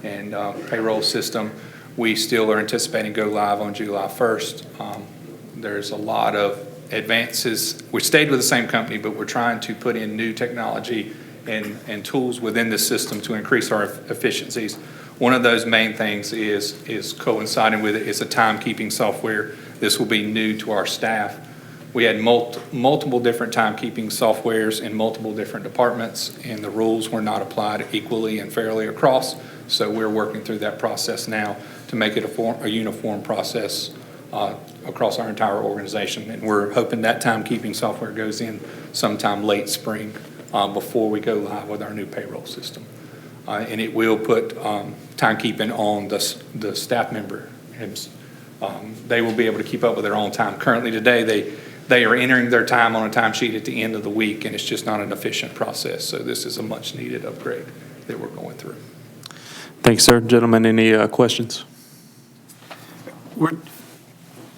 and payroll system. We still are anticipating go live on July 1st. There's a lot of advances. We stayed with the same company, but we're trying to put in new technology and tools within the system to increase our efficiencies. One of those main things is coinciding with it is a timekeeping software. This will be new to our staff. We had multiple different timekeeping softwares in multiple different departments, and the rules were not applied equally and fairly across. So we're working through that process now to make it a uniform process across our entire organization. And we're hoping that timekeeping software goes in sometime late spring before we go live with our new payroll system. And it will put timekeeping on the staff member. They will be able to keep up with their own time. Currently today, they are entering their time on a timesheet at the end of the week, and it's just not an efficient process. So this is a much-needed upgrade that we're going through. Thanks, sir. Gentlemen, any questions?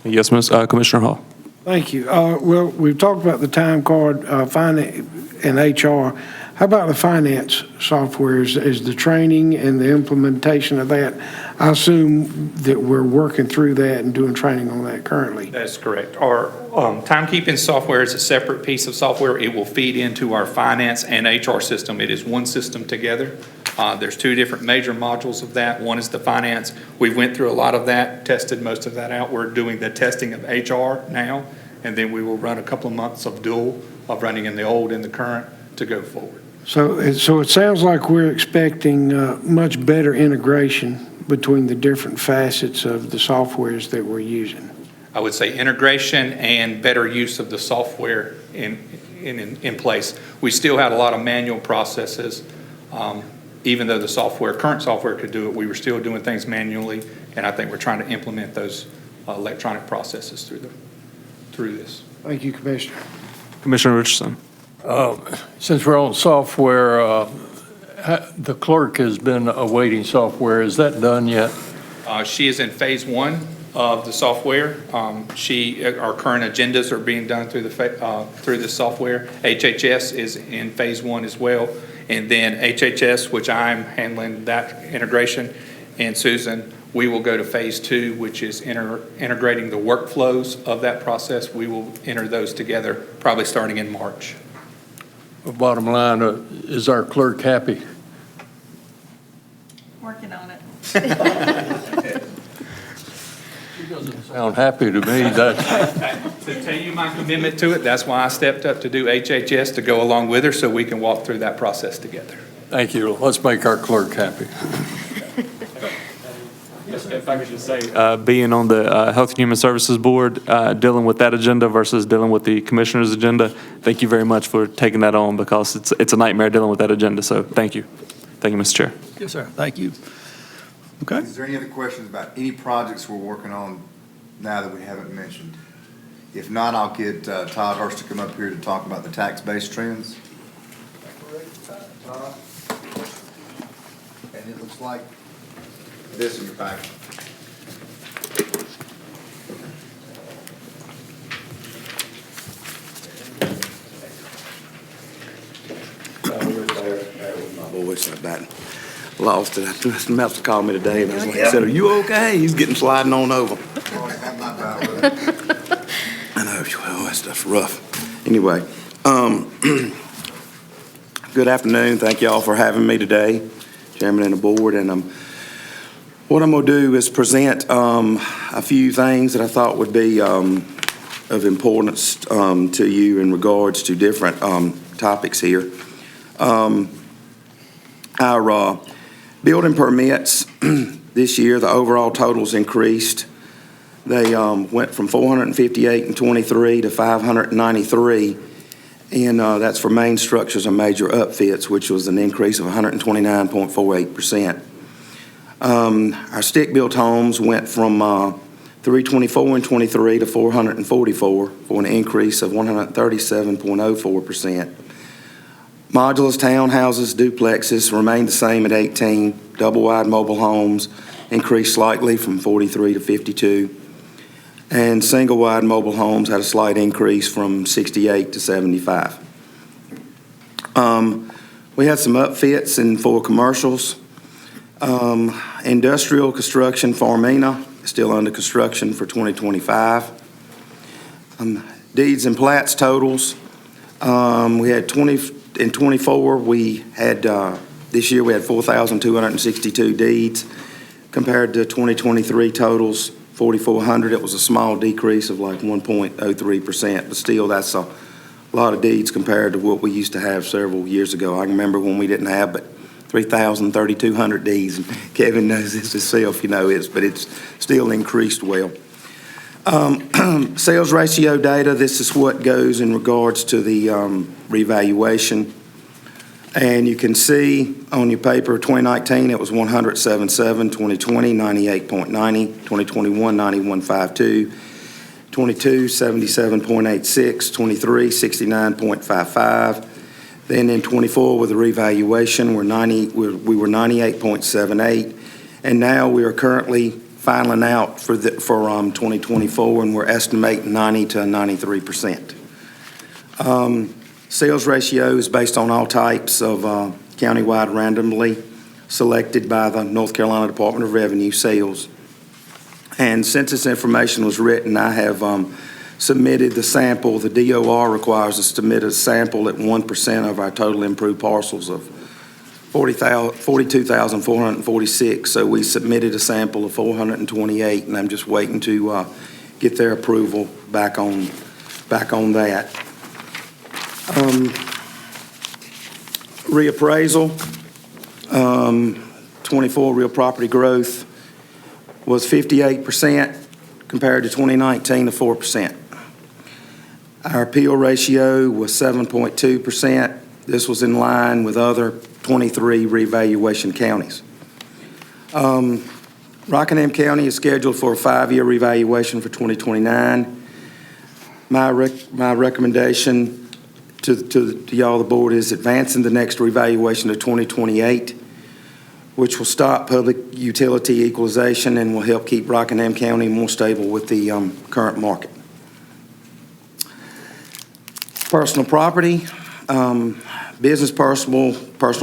Yes, Commissioner Hall. Thank you. Well, we've talked about the time card, finance and HR. How about the finance software? Is the training and the implementation of that? I assume that we're working through that and doing training on that currently. That's correct. Our timekeeping software is a separate piece of software. It will feed into our finance and HR system. It is one system together. There's two different major modules of that. One is the finance. We went through a lot of that, tested most of that out. We're doing the testing of HR now, and then we will run a couple of months of dual, of running in the old and the current to go forward. So it sounds like we're expecting much better integration between the different facets of the softwares that we're using. I would say integration and better use of the software in place. We still had a lot of manual processes. Even though the current software could do it, we were still doing things manually, and I think we're trying to implement those electronic processes through this. Thank you, Commissioner. Commissioner Richardson. Since we're on software, the clerk has been awaiting software. Is that done yet? She is in phase one of the software. Our current agendas are being done through the software. HHS is in phase one as well. And then HHS, which I'm handling that integration, and Susan, we will go to phase two, which is integrating the workflows of that process. We will enter those together probably starting in March. Bottom line, is our clerk happy? Working on it. She doesn't sound happy to me. To tell you my commitment to it, that's why I stepped up to do HHS to go along with her so we can walk through that process together. Thank you. Let's make our clerk happy. If I could just say, being on the Health and Human Services Board, dealing with that agenda versus dealing with the Commissioner's agenda, thank you very much for taking that on, because it's a nightmare dealing with that agenda, so thank you. Thank you, Mr. Chair. Yes, sir. Thank you. Okay. Is there any other questions about any projects we're working on now that we haven't mentioned? If not, I'll get Todd Hurst to come up here to talk about the tax-based trends. And it looks like this in your packet. My voice, I about lost it. Mr. Meltzer called me today, and I was like, I said, "Are you okay?" He's getting sliding on over. I know, well, that stuff's rough. Anyway, good afternoon. Thank you all for having me today, Chairman and the board. And what I'm going to do is present a few things that I thought would be of importance to you in regards to different topics here. Our building permits this year, the overall totals increased. They went from 458 in '23 to 593, and that's for main structures and major upfits, which was an increase of 129.48%. Our stick-built homes went from 324 in '23 to 444, for an increase of 137.04%. Modulus townhouses, duplexes remained the same at 18. Double-wide mobile homes increased slightly from 43 to 52. And single-wide mobile homes had a slight increase from 68 to 75. We had some upfits and for commercials. Industrial construction, Farmina, still under construction for 2025. Deeds and plats totals. We had 20. In '24, we had, this year we had 4,262 deeds compared to 2023 totals, 4,400. It was a small decrease of like 1.03%, but still that's a lot of deeds compared to what we used to have several years ago. I can remember when we didn't have but 3,200 deeds, and Kevin knows this himself, but it's still increased well. Sales ratio data, this is what goes in regards to the revaluation. And you can see on your paper, 2019, it was 107.7, 2020, 98.90, 2021, 91.52, 22, 77.86, 23, 69.55. Then in 24 with the revaluation, we were 98.78, and now we are currently filing out for 2024, and we're estimating 90 to 93%. Sales ratio is based on all types of countywide randomly selected by the North Carolina Department of Revenue sales. And since this information was written, I have submitted the sample. The DOR requires us to submit a sample at 1% of our total improved parcels of 42,446. So we submitted a sample of 428, and I'm just waiting to get their approval back on that. Reappraisal, 24 real property growth was 58% compared to 2019 of 4%. Our appeal ratio was 7.2%. This was in line with other 23 revaluation counties. Rockingham County is scheduled for a 5-year revaluation for 2029. My recommendation to y'all, the board, is advancing the next revaluation to 2028, which will stop public utility equalization and will help keep Rockingham County more stable with the current market. Personal property, business personal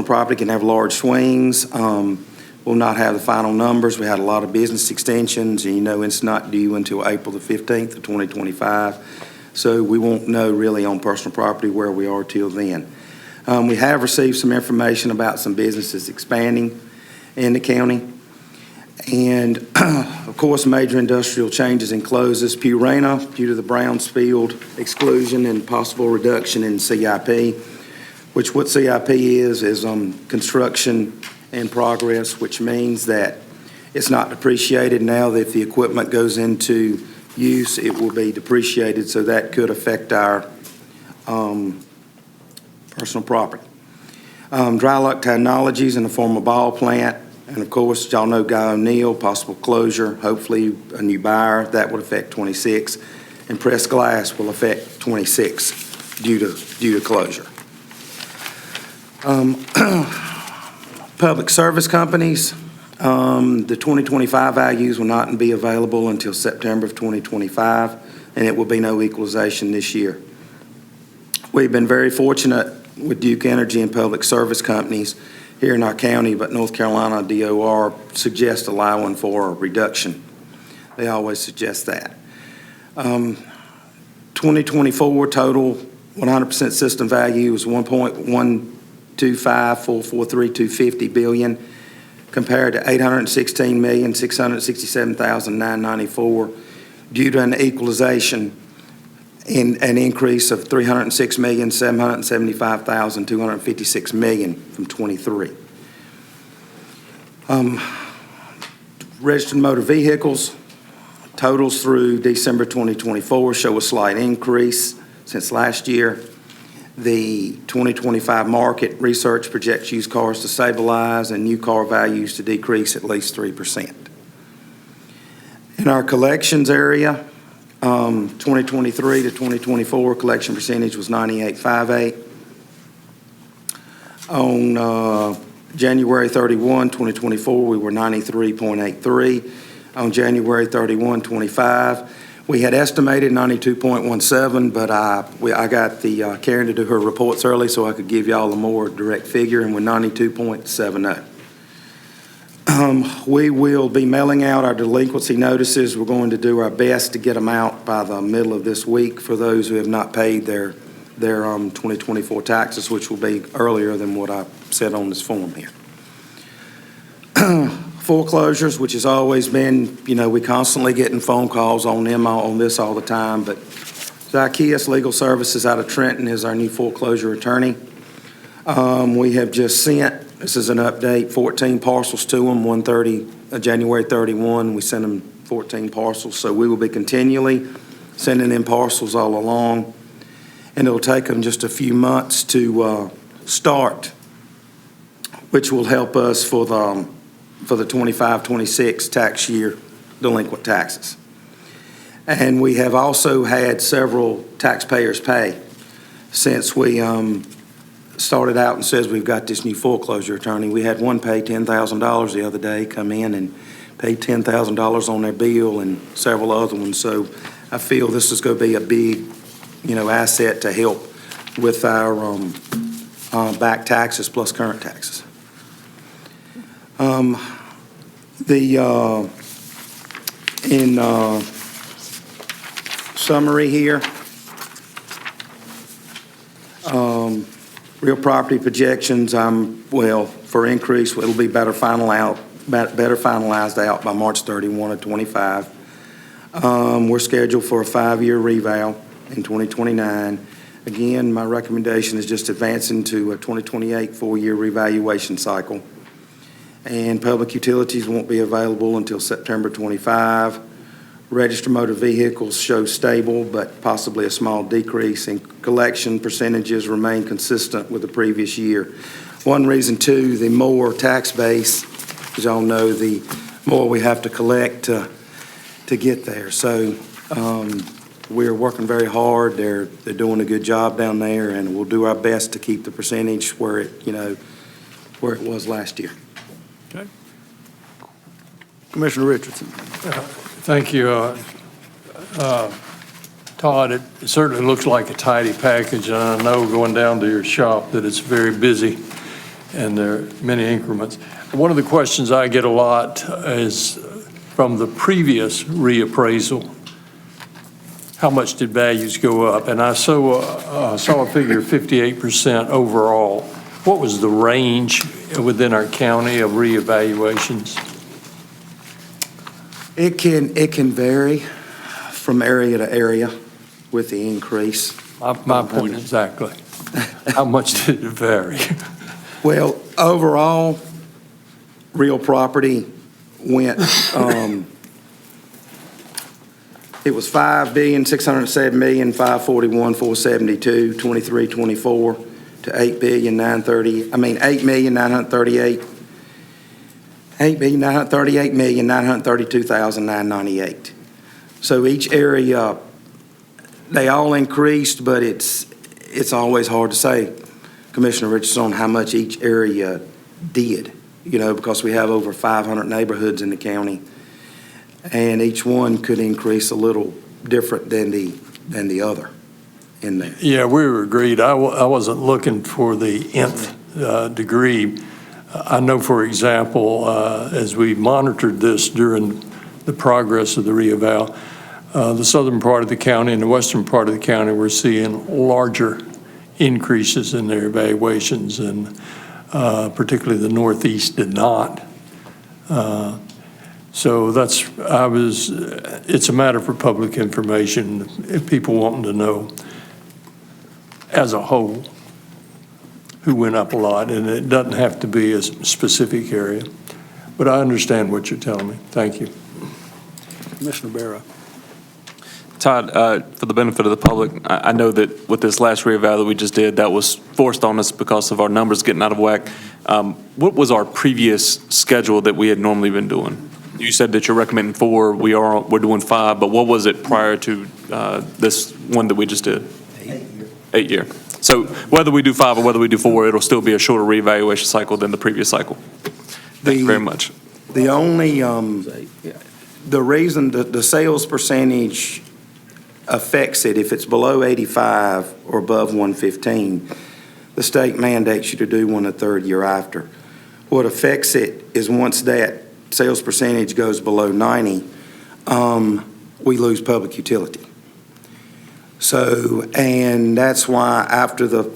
property can have large swings. We'll not have the final numbers. We had a lot of business extensions, and it's not due until April the 15th of 2025. So we won't know really on personal property where we are till then. We have received some information about some businesses expanding in the county. And, of course, major industrial changes and closes. Purina, due to the Brownsfield exclusion and possible reduction in CIP, which what CIP is construction in progress, which means that it's not depreciated now. That if the equipment goes into use, it will be depreciated, so that could affect our personal property. Dry Luck Technologies in the former ball plant, and of course, y'all know Guy O'Neill, possible closure, hopefully a new buyer, that would affect 26, and Press Glass will affect 26 due to closure. Public service companies, the 2025 values will not be available until September of 2025, and it will be no equalization this year. We've been very fortunate with Duke Energy and public service companies here in our county, but North Carolina DOR suggests allowing for a reduction. They always suggest that. 2024 total 100% system value is $1.125,443,250 billion, compared to $816,667,994 due to an equalization in an increase of $306,775,256 million from 23. Registered motor vehicles totals through December 2024 show a slight increase since last year. The 2025 market research projects used cars to stabilize and new car values to decrease at least 3%. In our collections area, 2023 to 2024 collection percentage was 98.58. On January 31, 2024, we were 93.83. On January 31, 25, we had estimated 92.17, but I got the Karen to do her reports early so I could give y'all a more direct figure, and we're 92.70. We will be mailing out our delinquency notices. We're going to do our best to get them out by the middle of this week for those who have not paid their 2024 taxes, which will be earlier than what I said on this form here. Foreclosures, which has always been, we constantly getting phone calls on them on this all the time, but Zacchaeus Legal Services out of Trenton is our new foreclosure attorney. We have just sent, this is an update, 14 parcels to them, January 31, we sent them 14 parcels, so we will be continually sending them parcels all along, and it'll take them just a few months to start, which will help us for the 25-26 tax year delinquent taxes. And we have also had several taxpayers pay since we started out and says we've got this new foreclosure attorney. We had one pay $10,000 the other day, come in and paid $10,000 on their bill, and several other ones. So I feel this is going to be a big, asset to help with our back taxes plus current taxes. In summary here, real property projections, for increase, it'll be better finalized out by March 31 of '25. We're scheduled for a 5-year reval in 2029. Again, my recommendation is just advancing to a 2028 4-year revaluation cycle. And public utilities won't be available until September 25. Registered motor vehicles show stable, but possibly a small decrease, and collection percentages remain consistent with the previous year. One reason, too, the more tax base, as y'all know, the more we have to collect to get there. So we're working very hard. They're doing a good job down there, and we'll do our best to keep the percentage where it was last year. Okay. Commissioner Richardson. Thank you. Todd, it certainly looks like a tidy package, and I know going down to your shop that it's very busy and there are many increments. One of the questions I get a lot is from the previous reappraisal, how much did values go up? And I saw a figure of 58% overall. What was the range within our county of reevaluations? It can vary from area to area with the increase. My point exactly. How much did it vary? Well, overall, real property went, it was $5,607,541,472, 23-24 to $8,932,998. So each area, they all increased, but it's always hard to say, Commissioner Richardson, on how much each area did, because we have over 500 neighborhoods in the county, and each one could increase a little different than the other in there. Yeah, we were agreed. I wasn't looking for the nth degree. I know, for example, as we monitored this during the progress of the reeval, the southern part of the county and the western part of the county were seeing larger increases in their evaluations, and particularly the Northeast did not. So it's a matter for public information if people wanting to know as a whole who went up a lot, and it doesn't have to be a specific area. But I understand what you're telling me. Thank you. Commissioner Barrow. Todd, for the benefit of the public, I know that with this last reeval that we just did, that was forced on us because of our numbers getting out of whack. What was our previous schedule that we had normally been doing? You said that you're recommending 4, we're doing 5, but what was it prior to this one that we just did? 8 year. So whether we do 5 or whether we do 4, it'll still be a shorter reevaluation cycle than the previous cycle. Thank you very much. The only, the reason the sales percentage affects it, if it's below 85 or above 115, the state mandates you to do one the third year after. What affects it is once that sales percentage goes below 90, we lose public utility. So, and that's why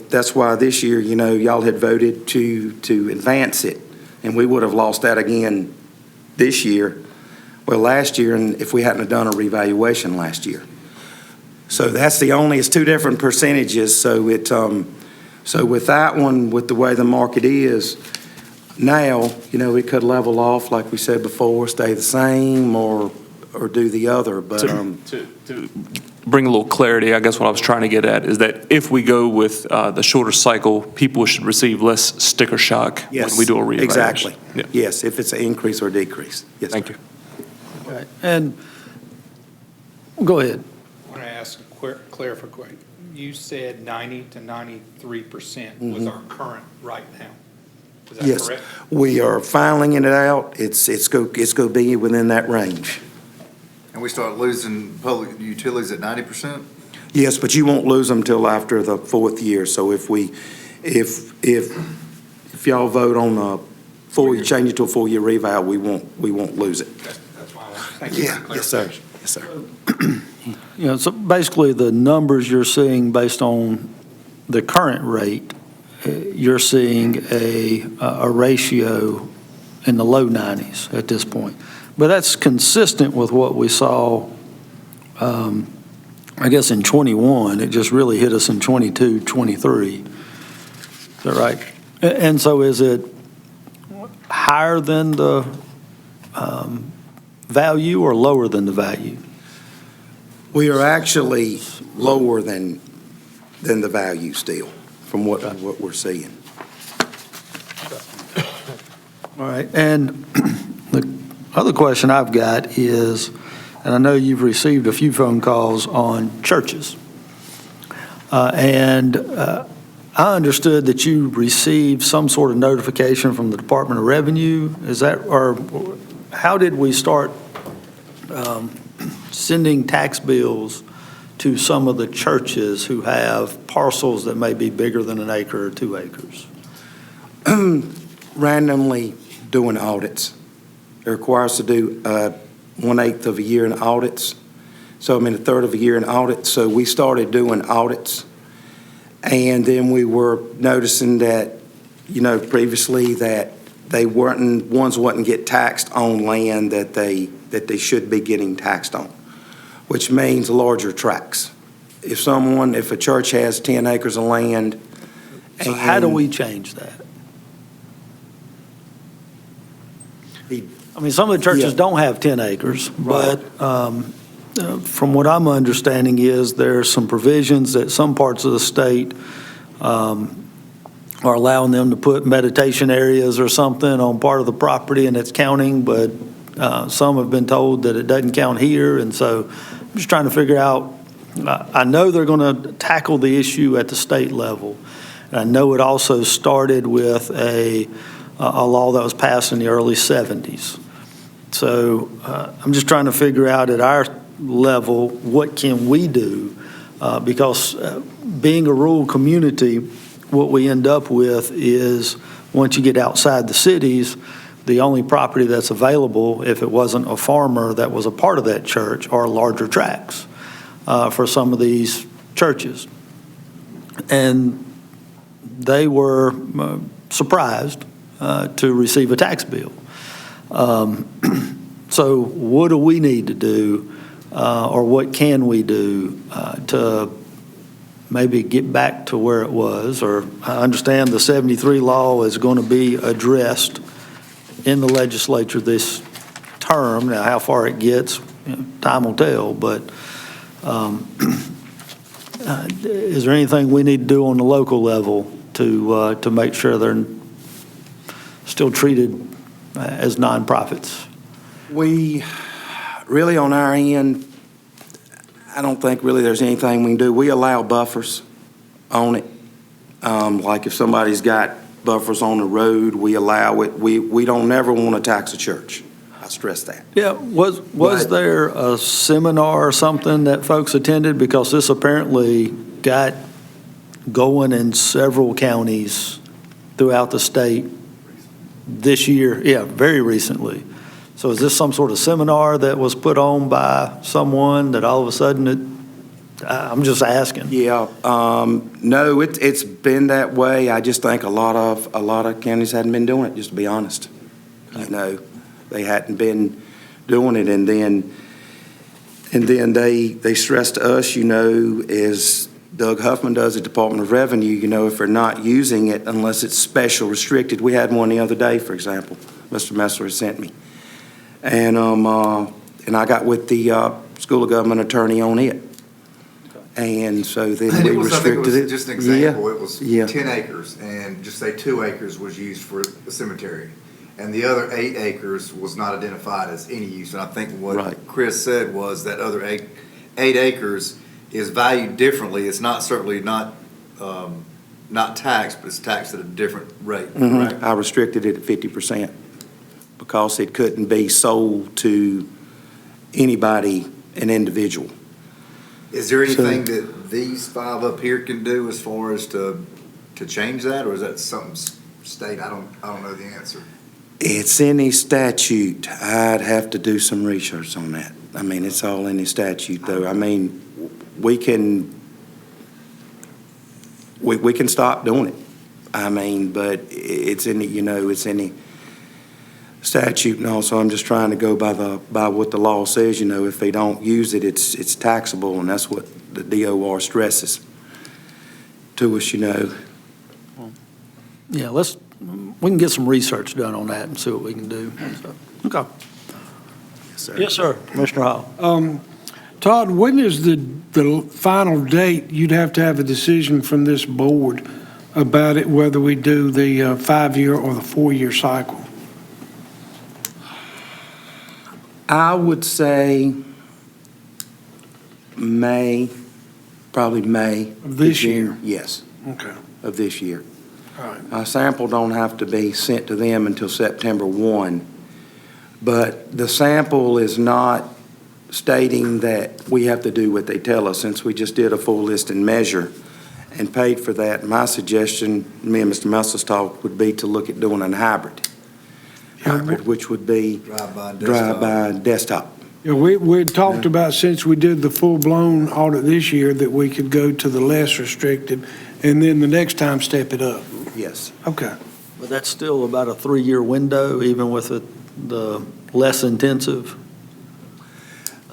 that's why this year, y'all had voted to advance it, and we would have lost that again this year. Well, last year, and if we hadn't have done a revaluation last year. So that's it's 2 different percentages. So so with that one, with the way the market is now, it could level off, like we said before, stay the same or do the other. But to bring a little clarity, I guess what I was trying to get at is that if we go with the shorter cycle, people should receive less sticker shock when we do a reevaluation. Exactly. Yeah. Yes, if it's an increase or decrease. Yes, Thank you. Okay. And go ahead. I want to ask a clarification. You said 90 to 93% was our current right now. Is that Yes, correct? we are filing it out. It's going to be within that range. And we start losing public utilities at 90%? Yes, but you won't lose them till after the 4th year. So if y'all vote on change it to a 4-year revow, we won't lose it. That's why I want, thank you. Yeah, yes, sir. Yes, sir. You know, so basically, the numbers you're seeing based on the current rate, you're seeing a ratio in the low 90s at this point. But that's consistent with what we saw, I guess, in '21. It just really hit us in '22, '23. Is that right? And so is it higher than the value or lower than the value? We are actually lower than the value still, from what we're seeing. All right, and the other question I've got is, and I know you've received a few phone calls on churches. I understood that you received some sort of notification from the Department of Revenue. Is that, or how did we start sending tax bills to some of the churches who have parcels that may be bigger than an acre or 2 acres? Randomly doing audits. It requires to do 1/8 of a year in audits. So I mean, 1/3 of a year in audits. So we started doing audits. And then we were noticing that, previously that ones wouldn't get taxed on land that they should be getting taxed on, which means larger tracts. If a church has 10 acres of land. So how do we change that? I mean, some of the churches don't have 10 acres, but from what I'm understanding is there are some provisions that some parts of the state are allowing them to put meditation areas or something on part of the property and it's counting, but some have been told that it doesn't count here. And so I'm just trying to figure out, I know they're going to tackle the issue at the state level. And I know it also started with a law that was passed in the early 70s. So I'm just trying to figure out at our level, what can we do? Because being a rural community, what we end up with is once you get outside the cities, the only property that's available, if it wasn't a farmer that was a part of that church, are larger tracts for some of these churches. And they were surprised to receive a tax bill. So what do we need to do, or what can we do to maybe get back to where it was? Or I understand the 73 law is going to be addressed in the legislature this term. Now, how far it gets, time will tell, but is there anything we need to do on the local level to make sure they're still treated as nonprofits? We really, on our end, I don't think really there's anything we can do. We allow buffers on it. Like if somebody's got buffers on the road, we allow it. We don't never want to tax a church. I stress that. Yeah, was there a seminar or something that folks attended? Because this apparently got going in several counties throughout the state this year, very recently. So is this some sort of seminar that was put on by someone that all of a sudden I'm just asking. Yeah, no, it's been that way. I just think a lot of counties hadn't been doing it, just to be honest. They hadn't been doing it, and then they stressed to us, as Doug Huffman does at Department of Revenue, if they're not using it unless it's special restricted. We had one the other day, for example, Mr. Messler sent me. And I got with the School of Government attorney on it. And so then we restricted it. Just an example, it was Yeah. 10 acres, and just say 2 acres was used for a cemetery. And the other 8 acres was not identified as any use. And I think what Right. Chris said was that other 8 acres is valued differently. It's certainly not taxed, but it's taxed at a different rate, correct? I restricted it at 50% because it couldn't be sold to anybody, an individual. Is there anything that these five up here can do as far as to change that, or is that something state? I don't know the answer. It's in the statute. I'd have to do some research on that. I mean, it's all in the statute, though. I mean, we can stop doing it. I mean, but it's in the, it's in the statute, and also I'm just trying to go by what the law says, if they don't use it, it's taxable, and that's what the DOR stresses to us, Yeah, we can get some research done on that and see what we can do. So, okay. Yes, sir. Yes, sir. Commissioner Hall. Todd, when is the final date you'd have to have a decision from this board about it, whether we do the 5-year or the 4-year cycle? I would say May, probably May. Of this year? Yes, Okay. of this year. All right. A sample don't have to be sent to them until September 1, but the sample is not stating that we have to do what they tell us, since we just did a full list and measure and paid for that. My suggestion, me and Mr. Mussel's talk, would be to look at doing a hybrid, which would be drive-by desktop. Yeah, we had talked about, since we did the full-blown audit this year, that we could go to the less restrictive, and then the next time step it up. Yes. Okay. But that's still about a 3-year window, even with the less intensive?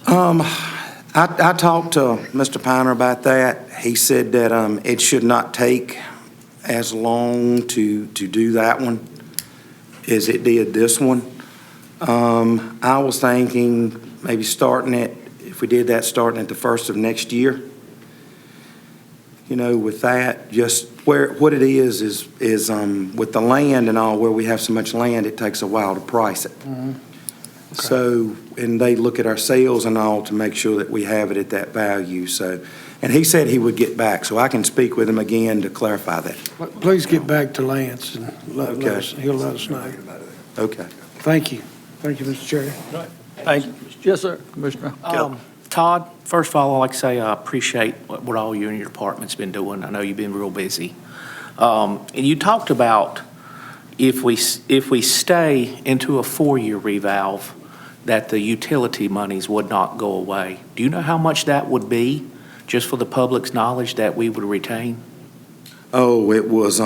I talked to Mr. Piner about that. He said that it should not take as long to do that one as it did this one. I was thinking maybe starting it, if we did that, starting at the first of next year. With that, just what it is with the land and all, where we have so much land, it takes a while to price it. Mm-hmm. Okay. So, and they look at our sales and all to make sure that we have it at that value. So, and he said he would get back, so I can speak with him again to clarify that. Please get back to Lance, and Okay. he'll let us know. Okay. Thank you. Thank you, Mr. Chair. Thank you. Yes, sir, Commissioner. Todd, first of all, I'd like to say I appreciate what all you and your department's been doing. I know you've been real busy. And you talked about if we stay into a 4-year revalve, that the utility monies would not go away. Do you know how much that would be, just for the public's knowledge, that we would retain? Oh, it was,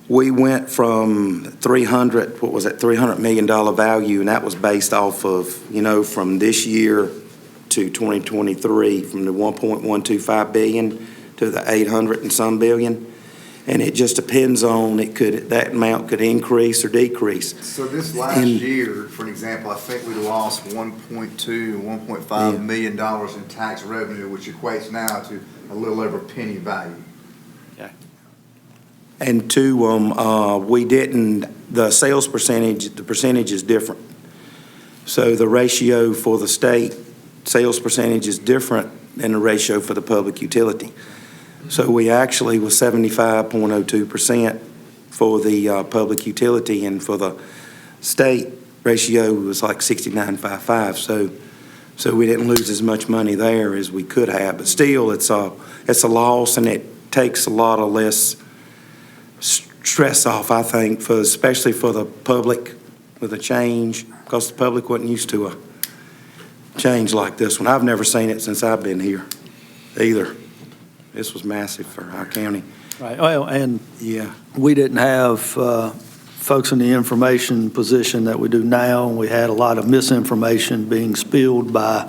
we went from $300 million value, and that was based off of, from this year to 2023, from the 1.125 billion to the 800 and some billion. And it just depends on, that amount could increase or decrease. So this last year, for an example, I think we lost $1.5 million in tax revenue, which equates now to a little over a penny value. And two, we didn't, the sales percentage, the percentage is different. So the ratio for the state sales percentage is different than the ratio for the public utility. So we actually was 75.02% for the public utility, and for the state ratio was like 69.55. So we didn't lose as much money there as we could have, but still it's a loss, and it takes a lot of less stress off, I think, especially for the public with a change, because the public wasn't used to a change like this one. I've never seen it since I've been here either. This was massive for our county. Right, well, and Yeah. we didn't have folks in the information position that we do now, and we had a lot of misinformation being spilled by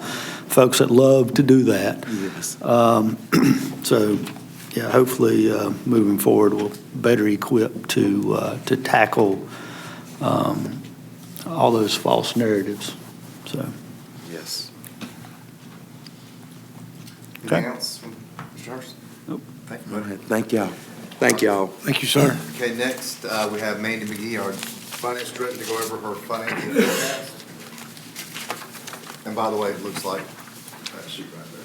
folks that love to do that. Yes. So, yeah, hopefully, moving forward, we'll better equipped to tackle all those false narratives, so. Yes. Anything else, Mr. Hurst? Nope. Thank you, buddy. Thank y'all. Thank y'all. Thank you, sir. Okay, next, we have Mandy McGee, our finance director, to go over her financial forecast. And by the way, it looks like that sheet right there.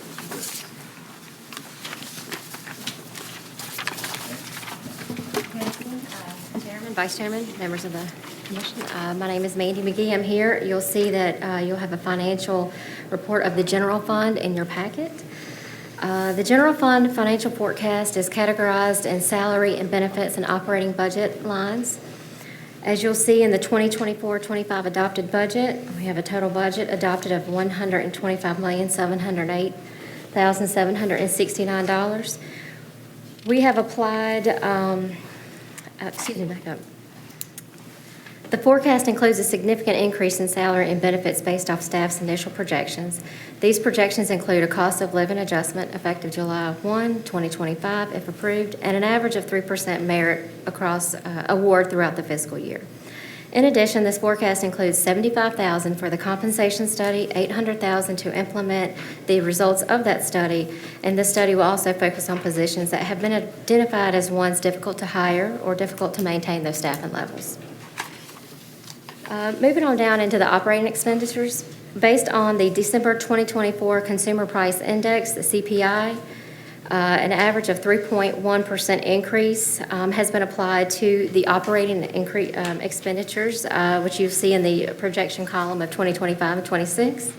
Chairman, Vice Chairman, members of the Commission. My name is Mandy McGee. I'm here. You'll see that you'll have a financial report of the general fund in your packet. The general fund financial forecast is categorized in salary and benefits and operating budget lines. As you'll see in the 2024-25 adopted budget, we have a total budget adopted of $125,708,769. We have applied, back up. The forecast includes a significant increase in salary and benefits based off staff's initial projections. These projections include a cost of living adjustment effective July 1, 2025, if approved, and an average of 3% merit across award throughout the fiscal year. In addition, this forecast includes $75,000 for the compensation study, $800,000 to implement the results of that study, and this study will also focus on positions that have been identified as ones difficult to hire or difficult to maintain those staffing levels. Moving on down into the operating expenditures, based on the December 2024 Consumer Price Index, the CPI, an average of 3.1% increase has been applied to the operating expenditures, which you see in the projection column of 2025 and 26.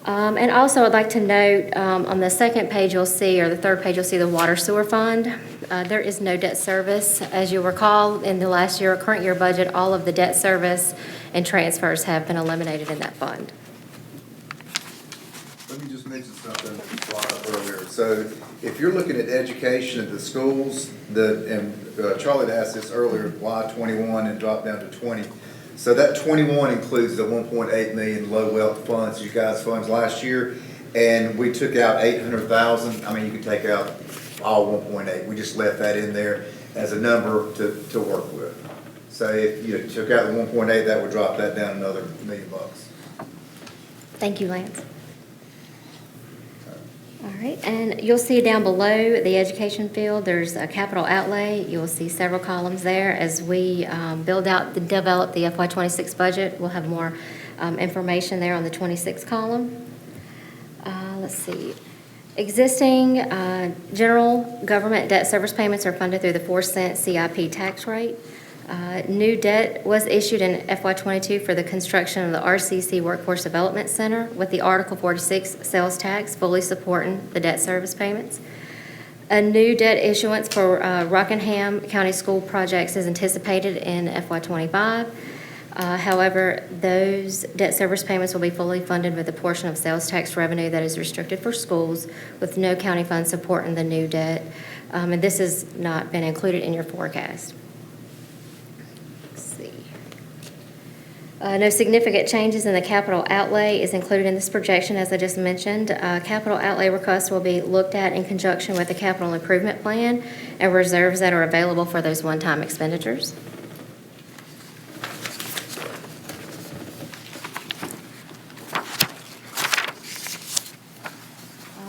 And also, I'd like to note on the second page you'll see, or the third page, you'll see the water sewer fund. There is no debt service. As you'll recall, in the last year, current year budget, all of the debt service and transfers have been eliminated in that fund. Let me just mention something brought up earlier. So if you're looking at education at the schools, Charlie had asked this earlier, why 21 and drop down to 20? So that 21 includes the 1.8 million low wealth funds, you guys funds last year, and we took out 800,000. I mean, you could take out all 1.8. We just left that in there as a number to work with. So if you took out the 1.8, that would drop that down another $1 million. Thank you, Lance. All right, and you'll see down below the education field, there's a capital outlay. You'll see several columns there. As we develop the FY26 budget, we'll have more information there on the 26 column. Let's see. Existing general government debt service payments are funded through the 4-cent CIP tax rate. New debt was issued in FY22 for the construction of the RCC Workforce Development Center with the Article 46 sales tax fully supporting the debt service payments. A new debt issuance for Rockingham County School projects is anticipated in FY25. However, those debt service payments will be fully funded with a portion of sales tax revenue that is restricted for schools with no county funds supporting the new debt. And this has not been included in your forecast. No significant changes in the capital outlay is included in this projection, as I just mentioned. Capital outlay requests will be looked at in conjunction with the capital improvement plan and reserves that are available for those one-time expenditures.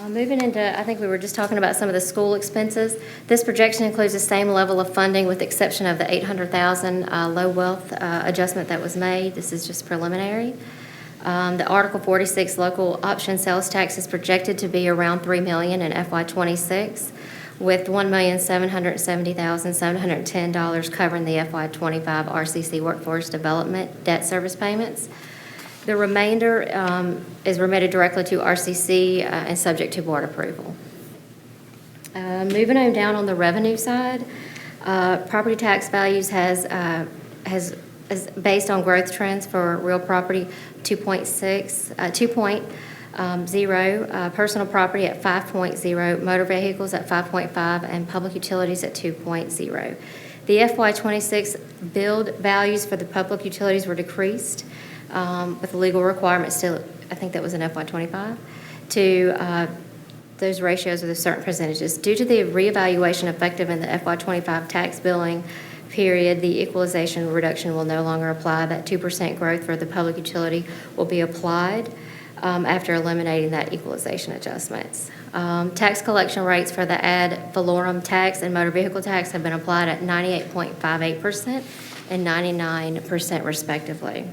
Moving into, I think we were just talking about some of the school expenses. This projection includes the same level of funding with the exception of the $800,000 low wealth adjustment that was made. This is just preliminary. The Article 46 local option sales tax is projected to be around $3 million in FY26, with $1,770,710 covering the FY25 RCC Workforce Development debt service payments. The remainder is remitted directly to RCC and subject to board approval. Moving on down on the revenue side, property tax values is based on growth trends for real property 2.0, personal property at 5.0, motor vehicles at 5.5, and public utilities at 2.0. The FY26 billed values for the public utilities were decreased with the legal requirement still, I think that was in FY25, to those ratios with a certain percentages. Due to the reevaluation effective in the FY25 tax billing period, the equalization reduction will no longer apply. That 2% growth for the public utility will be applied after eliminating that equalization adjustments. Tax collection rates for the ad valorem tax and motor vehicle tax have been applied at 98.58% and 99% respectively.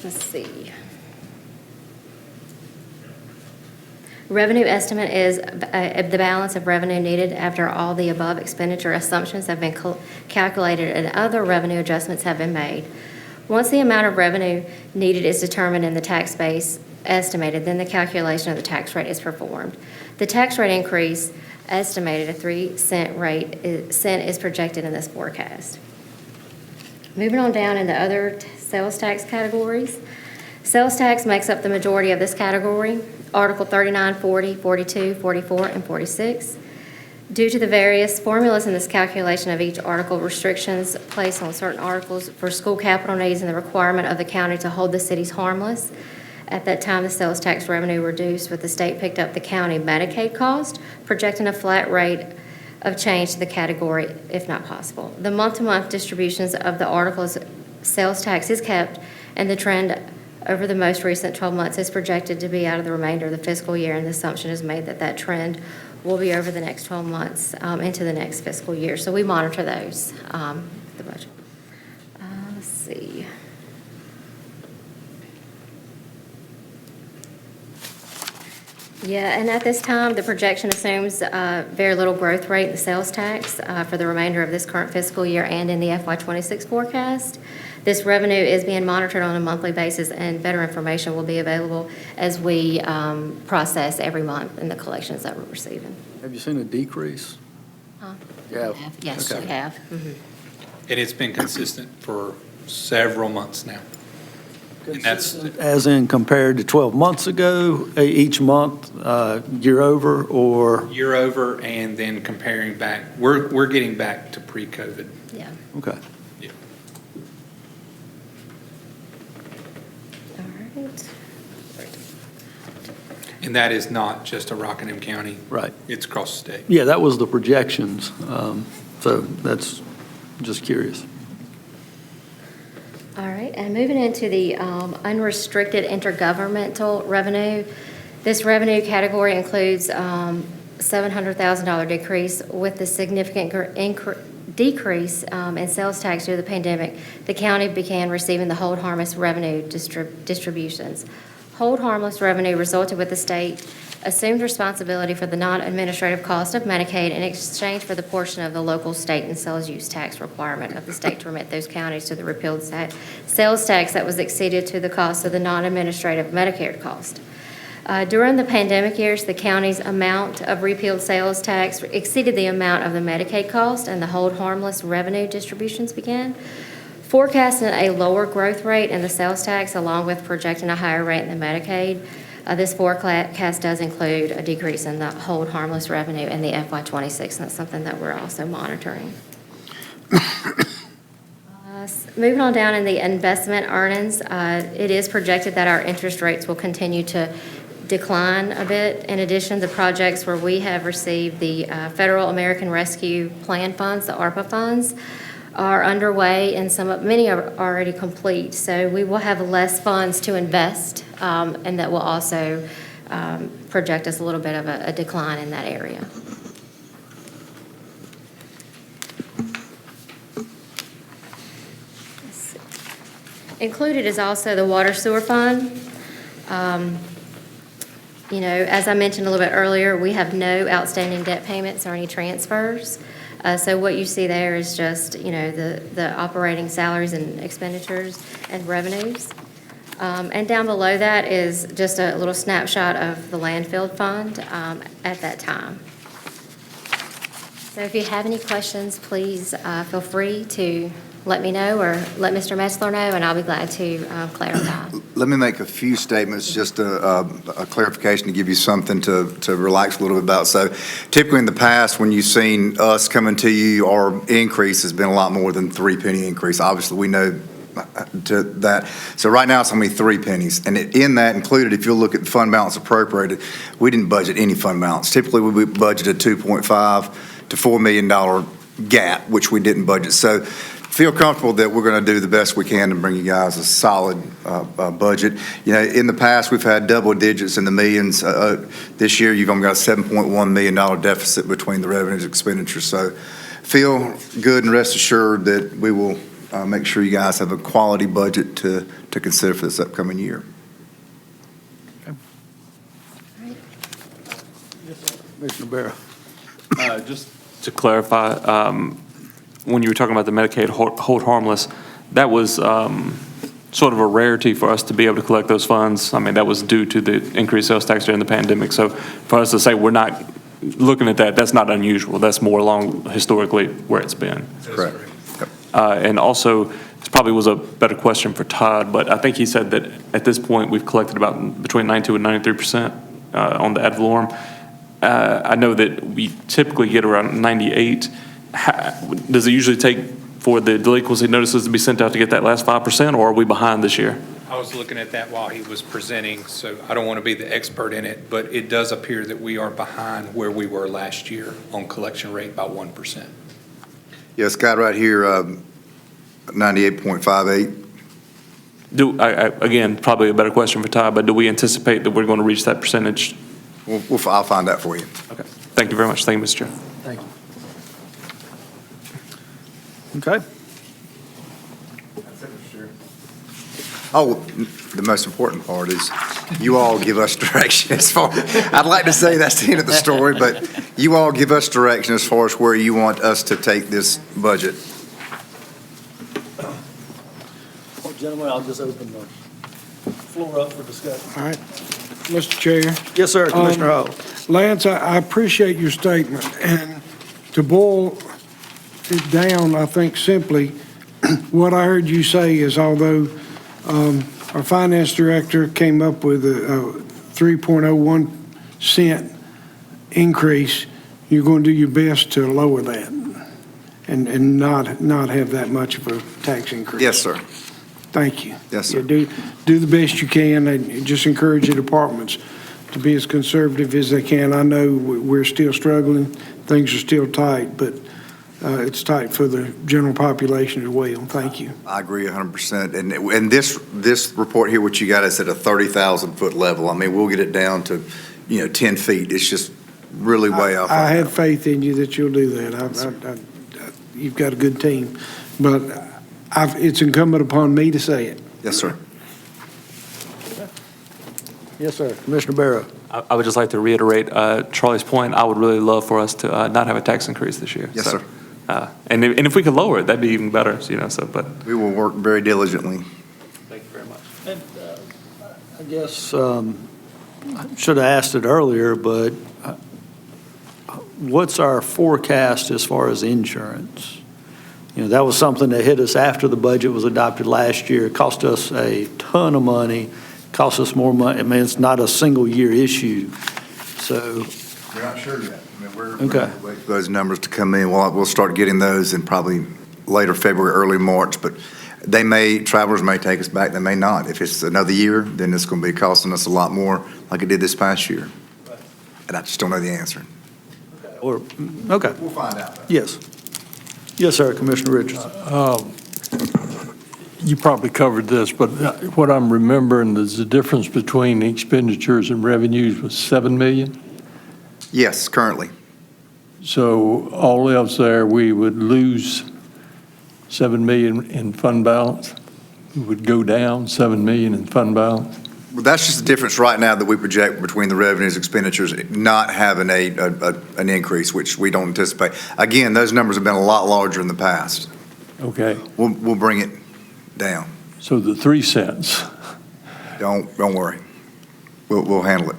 Let's see. Revenue estimate is the balance of revenue needed after all the above expenditure assumptions have been calculated and other revenue adjustments have been made. Once the amount of revenue needed is determined and the tax base estimated, then the calculation of the tax rate is performed. The tax rate increase estimated a 3-cent cent is projected in this forecast. Moving on down into other sales tax categories. Sales tax makes up the majority of this category. Article 39, 40, 42, 44, and 46. Due to the various formulas in this calculation of each article, restrictions placed on certain articles for school capital needs and the requirement of the county to hold the cities harmless. At that time, the sales tax revenue reduced, with the state picked up the county Medicaid cost, projecting a flat rate of change to the category if not possible. The month-to-month distributions of the articles sales tax is kept, and the trend over the most recent 12 months is projected to be out of the remainder of the fiscal year, and the assumption is made that that trend will be over the next 12 months into the next fiscal year. So we monitor those, the budget. Let's see. Yeah, and at this time, the projection assumes very little growth rate in the sales tax for the remainder of this current fiscal year and in the FY26 forecast. This revenue is being monitored on a monthly basis, and better information will be available as we process every month in the collections that we're receiving. Have you seen a decrease? Yeah. Yes, Okay. we have. Mhm. And it's been consistent for several months now. And that's, As in compared to 12 months ago, each month, year over, or? year over, and then comparing back, we're getting back to pre-COVID. Yeah. Okay. Yeah. All right. And that is not just a Rockingham County. Right. It's across the state. Yeah, that was the projections. So that's just curious. All right, and moving into the unrestricted intergovernmental revenue. This revenue category includes $700,000 decrease. With the significant decrease in sales tax due to the pandemic, the county began receiving the hold harmless revenue distributions. Hold harmless revenue resulted with the state assumed responsibility for the non-administrative cost of Medicaid in exchange for the portion of the local, state, and sales use tax requirement of the state to remit those counties to the repealed sales tax that was exceeded to the cost of the non-administrative Medicare cost. During the pandemic years, the county's amount of repealed sales tax exceeded the amount of the Medicaid cost, and the hold harmless revenue distributions began. Forecasting a lower growth rate in the sales tax along with projecting a higher rate in the Medicaid, this forecast does include a decrease in the hold harmless revenue in the FY26, and that's something that we're also monitoring. Moving on down in the investment earnings, it is projected that our interest rates will continue to decline a bit. In addition, the projects where we have received the Federal American Rescue Plan funds, the ARPA funds, are underway, and many are already complete. So we will have less funds to invest, and that will also project us a little bit of a decline in that area. Let's see. Included is also the water sewer fund. You know, as I mentioned a little bit earlier, we have no outstanding debt payments or any transfers. So what you see there is just, you know, the operating salaries and expenditures and revenues. And down below that is just a little snapshot of the landfill fund at that time. So if you have any questions, please feel free to let me know or let Mr. Metzler know, and I'll be glad to clarify. Let me make a few statements, just a clarification to give you something to relax a little bit about. So typically in the past, when you've seen us coming to you, our increase has been a lot more than 3 penny increase. Obviously, we know to that. So right now, it's only 3 pennies. And in that included, if you look at the fund balance appropriated, we didn't budget any fund balance. Typically, we budgeted $2.5 to $4 million gap, which we didn't budget. So feel comfortable that we're going to do the best we can to bring you guys a solid budget. You know, in the past, we've had double digits in the millions. This year, you've only got a $7.1 million deficit between the revenues and expenditures. So feel good and rest assured that we will make sure you guys have a quality budget to consider for this upcoming year. Commissioner Barrow. Just to clarify, when you were talking about the Medicaid hold harmless, that was sort of a rarity for us to be able to collect those funds. I mean, that was due to the increased sales tax during the pandemic. So for us to say we're not looking at that, that's not unusual. That's more along historically where it's been. Correct. And also, this probably was a better question for Todd, but I think he said that at this point, we've collected about between 92 and 93% on the ad valorem. I know that we typically get around 98. Does it usually take for the delinquency notices to be sent out to get that last 5%, or are we behind this year? I was looking at that while he was presenting, so I don't want to be the expert in it, but it does appear that we are behind where we were last year on collection rate by 1%. Yeah, Scott, right here, 98.58. Again, probably a better question for Todd, but do we anticipate that we're going to reach that percentage? I'll find that for you. Okay. Thank you very much. Thank you, Mr. Chair. Thank you. Okay. Oh, the most important part is you all give us direction as far, I'd like to say that's the end of the story, but you all give us direction as far as where you want us to take this budget. Well, gentlemen, I'll just open the floor up for discussion. All right. Mr. Chair. Yes, sir, Commissioner Hall. Lance, I appreciate your statement, and to boil it down, I think simply, what I heard you say is although our finance director came up with a 3.01 cent increase, you're going to do your best to lower that and not have that much of a tax increase. Yes, sir. Thank you. Yes, sir. Yeah, do the best you can, and just encourage the departments to be as conservative as they can. I know we're still struggling, things are still tight, but it's tight for the general population as well. Thank you. I agree 100%. And this report here, what you got is at a 30,000-foot level. I mean, we'll get it down to, 10 feet. It's just really way off. I have faith in you that you'll do that. You've got a good team, but it's incumbent upon me to say it. Yes, sir. Yes, sir, Commissioner Barrow. I would just like to reiterate Charlie's point. I would really love for us to not have a tax increase this year. Yes, so, sir. And if we could lower it, that'd be even better. But we will work very diligently. Thank you very much. And I guess I should have asked it earlier, but what's our forecast as far as insurance? That was something that hit us after the budget was adopted last year. It cost us a ton of money, cost us more money. I mean, it's not a single year issue. So We're not sure yet. I mean, we're okay. waiting for those numbers to come in. We'll start getting those in probably later February, early March, but travelers may take us back, they may not. If it's another year, then it's going to be costing us a lot more like it did this past year. And I just don't know the answer. Okay. We'll find out. Yes. Yes, sir, Commissioner Richardson. You probably covered this, but what I'm remembering is the difference between expenditures and revenues was 7 million. Yes, currently. So all else there, we would lose 7 million in fund balance. We would go down 7 million in fund balance. Well, that's just the difference right now that we project between the revenues and expenditures, not having an increase, which we don't anticipate. Again, those numbers have been a lot larger in the past. Okay. We'll bring it down. So the 3 cents. Don't worry. We'll handle it.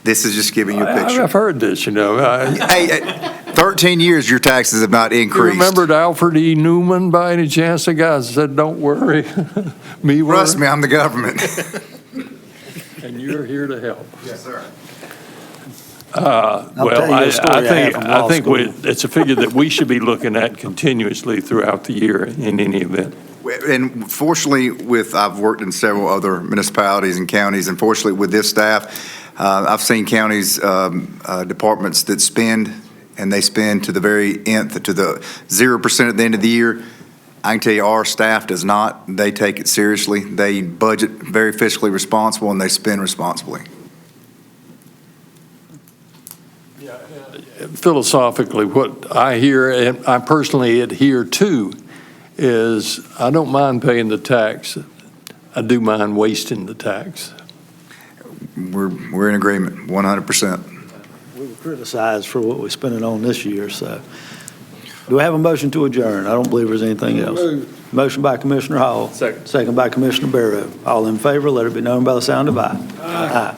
This is just giving you a picture. I've heard this, Hey, 13 years your taxes have not increased. You remembered Alfred E. Newman by any chance? The guy said, "Don't worry, me worry." Trust me, I'm the government. And you're here to help. Yes, sir. Well, I think it's a figure that we should be looking at continuously throughout the year in any event. And fortunately, I've worked in several other municipalities and counties, and fortunately with this staff, I've seen counties, departments that spend, and they spend to the very nth, to the 0% at the end of the year. I can tell you our staff does not. They take it seriously. They budget very fiscally responsible, and they spend responsibly. Philosophically, what I hear, and I personally adhere to, is I don't mind paying the tax. I do mind wasting the tax. We're in agreement, 100%. criticized for what we're spending on this year, so. Do I have a motion to adjourn? I don't believe there's anything else. Motion by Commissioner Hall. Second. Second by Commissioner Barrow. All in favor, let it be known by the sound of aye. Aye.